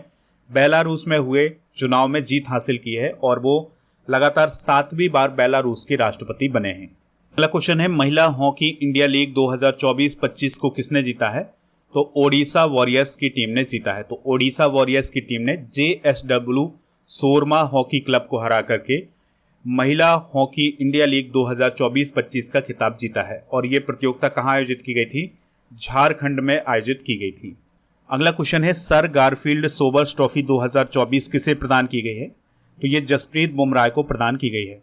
बेलारूस में हुए चुनाव में जीत हासिल की है और वो लगातार 7वीं बार बेलारूस के राष्ट्रपति बने हैं। अगला क्वेश्चन है महिला हॉकी इंडिया लीग 2024-25 को किसने जीता है, तो ओडिशा वॉरियर्स की टीम ने जीता है। तो ओडिशा वॉरियर्स की टीम ने JSW सोरमा हॉकी क्लब को हरा करके महिला हॉकी इंडिया लीग 2024-25 का खिताब जीता है और ये प्रतियोगिता कहाँ आयोजित की गई थी, झारखंड में आयोजित की गई थी। अगला क्वेश्चन है सर गारफील्ड सोबर्स ट्रॉफी 2024 किसे प्रदान की गई है, तो ये जसप्रीत बुमराह को प्रदान की गई है।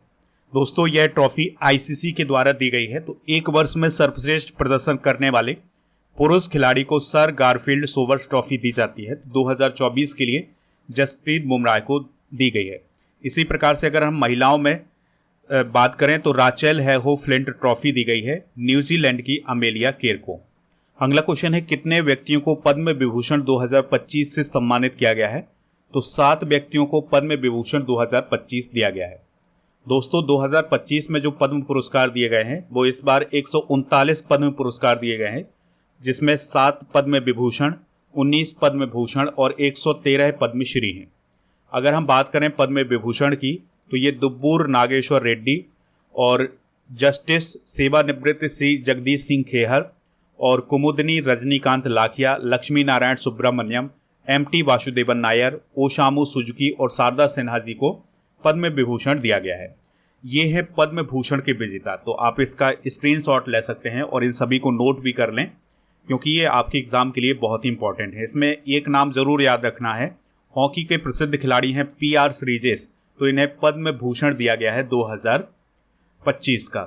दोस्तों, यह ट्रॉफी ICC के द्वारा दी गई है। तो एक वर्ष में सर्वश्रेष्ठ प्रदर्शन करने वाले पुरुष खिलाड़ी को सर गारफील्ड सोबर्स ट्रॉफी दी जाती है। 2024 के लिए जसप्रीत बुमराह को दी गई है। इसी प्रकार से अगर हम महिलाओं में बात करें तो राचेल हैहो फ्लिंट ट्रॉफी दी गई है न्यूजीलैंड की अमेलिया केर को। अगला क्वेश्चन है कितने व्यक्तियों को पद्म विभूषण 2025 से सम्मानित किया गया है, तो 7 व्यक्तियों को पद्म विभूषण 2025 दिया गया है। दोस्तों, 2025 में जो पद्म पुरस्कार दिए गए हैं वो इस बार 139 पद्म पुरस्कार दिए गए हैं, जिसमें 7 पद्म विभूषण, 19 पद्म भूषण और 113 पद्मश्री हैं। अगर हम बात करें पद्म विभूषण की तो ये दुब्बूर नागेश्वर रेड्डी और जस्टिस सेवानिवृत्त श्री जगदीश सिंह खेहर और कुमुदनी रजनीकांत लाखिया, लक्ष्मी नारायण सुब्रमण्यम, MT वासुदेवन नायर, ओशामू सुजुकी और शारदा सिन्हा जी को पद्म विभूषण दिया गया है। ये है पद्म भूषण के विजेता। तो आप इसका स्क्रीनशॉट ले सकते हैं और इन सभी को नोट भी कर लें क्योंकि ये आपके एग्जाम के लिए बहुत ही इंपॉर्टेंट है। इसमें एक नाम जरूर याद रखना है, हॉकी के प्रसिद्ध खिलाड़ी हैं PR श्रीजेश, तो इन्हें पद्म भूषण दिया गया है 2025 का।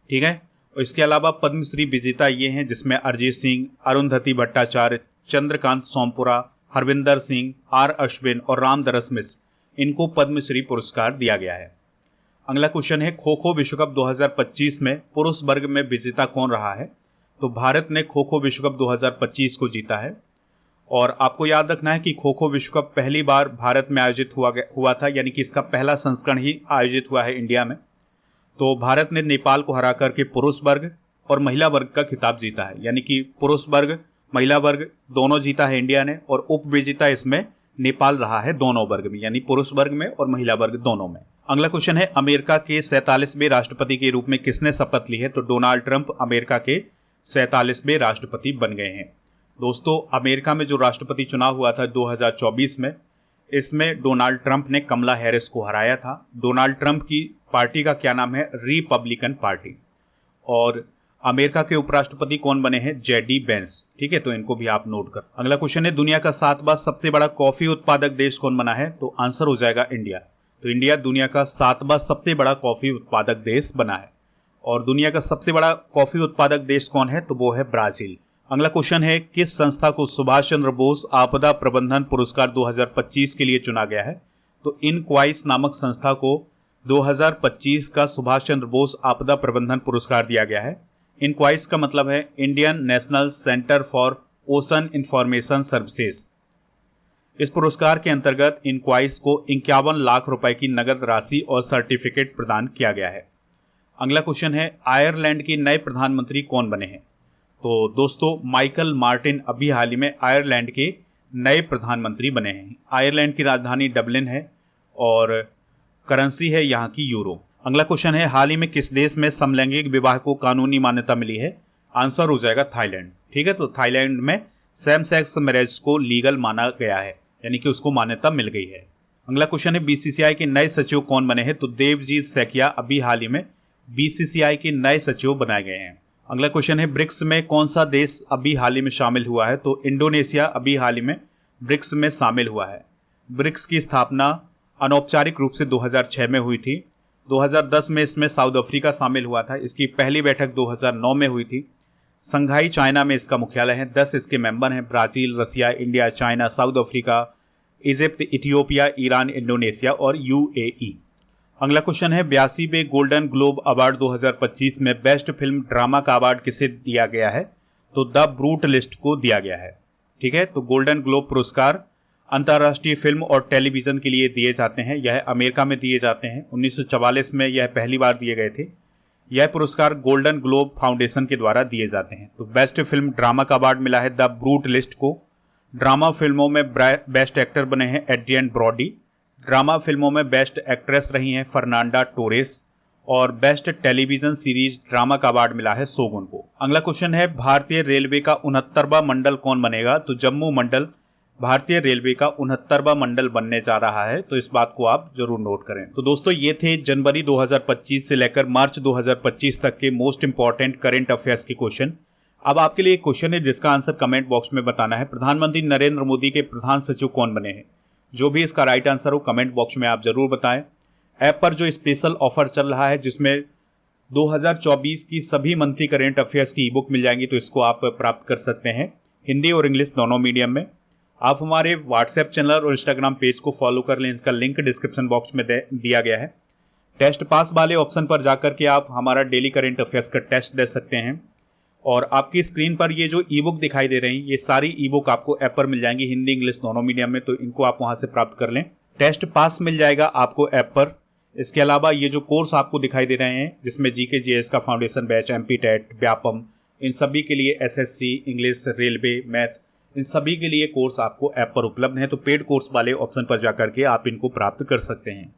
ठीक है, और इसके अलावा पद्मश्री विजेता ये हैं जिसमें अरिजीत सिंह, अरुंधति भट्टाचार्य, चंद्रकांत सोमपुरा, हरविंदर सिंह, आर अश्विन और रामदरस मिश्र, इनको पद्मश्री पुरस्कार दिया गया है। अगला क्वेश्चन है, खो खो विश्व कप 2025 में पुरुष वर्ग में विजेता कौन रहा है? तो भारत ने खो खो विश्व कप 2025 को जीता है। और आपको याद रखना है कि खो खो विश्व कप पहली बार भारत में आयोजित हुआ था, यानी कि इसका पहला संस्करण ही आयोजित हुआ है इंडिया में। तो भारत ने नेपाल को हरा करके पुरुष वर्ग और महिला वर्ग का खिताब जीता है, यानी कि पुरुष वर्ग महिला वर्ग दोनों जीता है इंडिया ने, और उप विजेता इसमें नेपाल रहा है दोनों वर्ग में, यानी पुरुष वर्ग में और महिला वर्ग दोनों में। अगला क्वेश्चन है, अमेरिका के 47वें राष्ट्रपति के रूप में किसने शपथ ली है? तो डोनाल्ड ट्रंप अमेरिका के 47वें राष्ट्रपति बन गए हैं। दोस्तों, अमेरिका में जो राष्ट्रपति चुनाव हुआ था 2024 में, इसमें डोनाल्ड ट्रंप ने कमला हैरिस को हराया था। डोनाल्ड ट्रंप की पार्टी का क्या नाम है? Republican party. और अमेरिका के उपराष्ट्रपति कौन बने हैं? जेडी बेंस। ठीक है, तो इनको भी आप नोट कर। अगला क्वेश्चन है, दुनिया का 7वां सबसे बड़ा कॉफी उत्पादक देश कौन बना है? तो आंसर हो जाएगा इंडिया। तो इंडिया दुनिया का 7वां सबसे बड़ा कॉफी उत्पादक देश बना है। और दुनिया का सबसे बड़ा कॉफी उत्पादक देश कौन है? तो वो है ब्राजील। अगला क्वेश्चन है, किस संस्था को सुभाष चंद्र बोस आपदा प्रबंधन पुरस्कार 2025 के लिए चुना गया है? तो इनक्वाइस नामक संस्था को 2025 का सुभाष चंद्र बोस आपदा प्रबंधन पुरस्कार दिया गया है। इनक्वाइस का मतलब है Indian national centre for ocean information services. इस पुरस्कार के अंतर्गत इनक्वाइस को 51 लाख रुपए की नगद राशि और सर्टिफिकेट प्रदान किया गया है। अगला क्वेश्चन है, आयरलैंड के नए प्रधानमंत्री कौन बने हैं? तो दोस्तों, माइकल मार्टिन अभी हाल ही में आयरलैंड के नए प्रधानमंत्री बने हैं। आयरलैंड की राजधानी डबलिन है और करेंसी है यहाँ की यूरो। अगला क्वेश्चन है, हाल ही में किस देश में समलैंगिक विवाह को कानूनी मान्यता मिली है? आंसर हो जाएगा थाईलैंड। ठीक है, तो थाईलैंड में सेम सेक्स मैरिज को लीगल माना गया है, यानी कि उसको मान्यता मिल गई है। अगला क्वेश्चन है, बीसीसीआई के नए सचिव कौन बने हैं? तो देवजीत सैकिया अभी हाल ही में बीसीसीआई के नए सचिव बनाए गए हैं। अगला क्वेश्चन है, ब्रिक्स में कौन सा देश अभी हाल ही में शामिल हुआ है? तो इंडोनेशिया अभी हाल ही में ब्रिक्स में शामिल हुआ है। ब्रिक्स की स्थापना अनौपचारिक रूप से 2006 में हुई थी। 2010 में इसमें साउथ अफ्रीका शामिल हुआ था। इसकी पहली बैठक 2009 में हुई थी। संघाई चाइना में इसका मुख्यालय है। 10 इसके मेंबर हैं, Brazil, Russia, India, China, South Africa, Egypt, Ethiopia, Iran, Indonesia और यूएई। अगला क्वेश्चन है, 82वें गोल्डन ग्लोब अवार्ड 2025 में बेस्ट फिल्म ड्रामा का अवार्ड किसे दिया गया है? तो द ब्रूटलिस्ट को दिया गया है। ठीक है, तो गोल्डन ग्लोब पुरस्कार अंतर्राष्ट्रीय फिल्म और टेलीविजन के लिए दिए जाते हैं। यह अमेरिका में दिए जाते हैं। 1944 में यह पहली बार दिए गए थे। यह पुरस्कार गोल्डन ग्लोब फाउंडेशन के द्वारा दिए जाते हैं। तो बेस्ट फिल्म ड्रामा का अवार्ड मिला है द ब्रूटलिस्ट को। ड्रामा फिल्मों में बेस्ट एक्टर बने हैं एड्रियन ब्रॉडी। ड्रामा फिल्मों में बेस्ट एक्ट्रेस रही हैं फर्नांडा टोरेस। और बेस्ट टेलीविजन सीरीज ड्रामा का अवार्ड मिला है शोगुन को। अगला क्वेश्चन है, भारतीय रेलवे का 69वां मंडल कौन बनेगा? तो जम्मू मंडल भारतीय रेलवे का 69वां मंडल बनने जा रहा है। तो इस बात को आप जरूर नोट करें। तो दोस्तों, ये थे जनवरी 2025 से लेकर मार्च 2025 तक के मोस्ट इंपॉर्टेंट करंट अफेयर्स के क्वेश्चन। अब आपके लिए एक क्वेश्चन है जिसका आंसर कमेंट बॉक्स में बताना है। प्रधानमंत्री नरेंद्र मोदी के प्रधान सचिव कौन बने हैं? जो भी इसका राइट आंसर हो कमेंट बॉक्स में आप जरूर बताएं। ऐप पर जो स्पेशल ऑफर चल रहा है जिसमें 2024 की सभी मंथली करंट अफेयर्स की ई बुक मिल जाएंगी, तो इसको आप प्राप्त कर सकते हैं हिंदी और इंग्लिश दोनों मीडियम में। आप हमारे व्हाट्सएप चैनल और इंस्टाग्राम पेज को फॉलो कर लें। इसका लिंक डिस्क्रिप्शन बॉक्स में दिया गया है। टेस्ट पास वाले ऑप्शन पर जाकर के आप हमारा डेली करंट अफेयर्स का टेस्ट दे सकते हैं। और आपकी स्क्रीन पर ये जो ई बुक दिखाई दे रही हैं, ये सारी ई बुक आपको ऐप पर मिल जाएंगी हिंदी इंग्लिश दोनों मीडियम में, तो इनको आप वहां से प्राप्त कर लें। टेस्ट पास मिल जाएगा आपको ऐप पर। इसके अलावा ये जो कोर्स आपको दिखाई दे रहे हैं जिसमें जीके जीएस का foundation batch, MP TET, Vyapam, इन सभी के लिए एसएससी, इंग्लिश, रेलवे, मैथ, इन सभी के लिए कोर्स आपको ऐप पर उपलब्ध है। तो पेड कोर्स वाले ऑप्शन पर जाकर के आप इनको प्राप्त कर सकते हैं।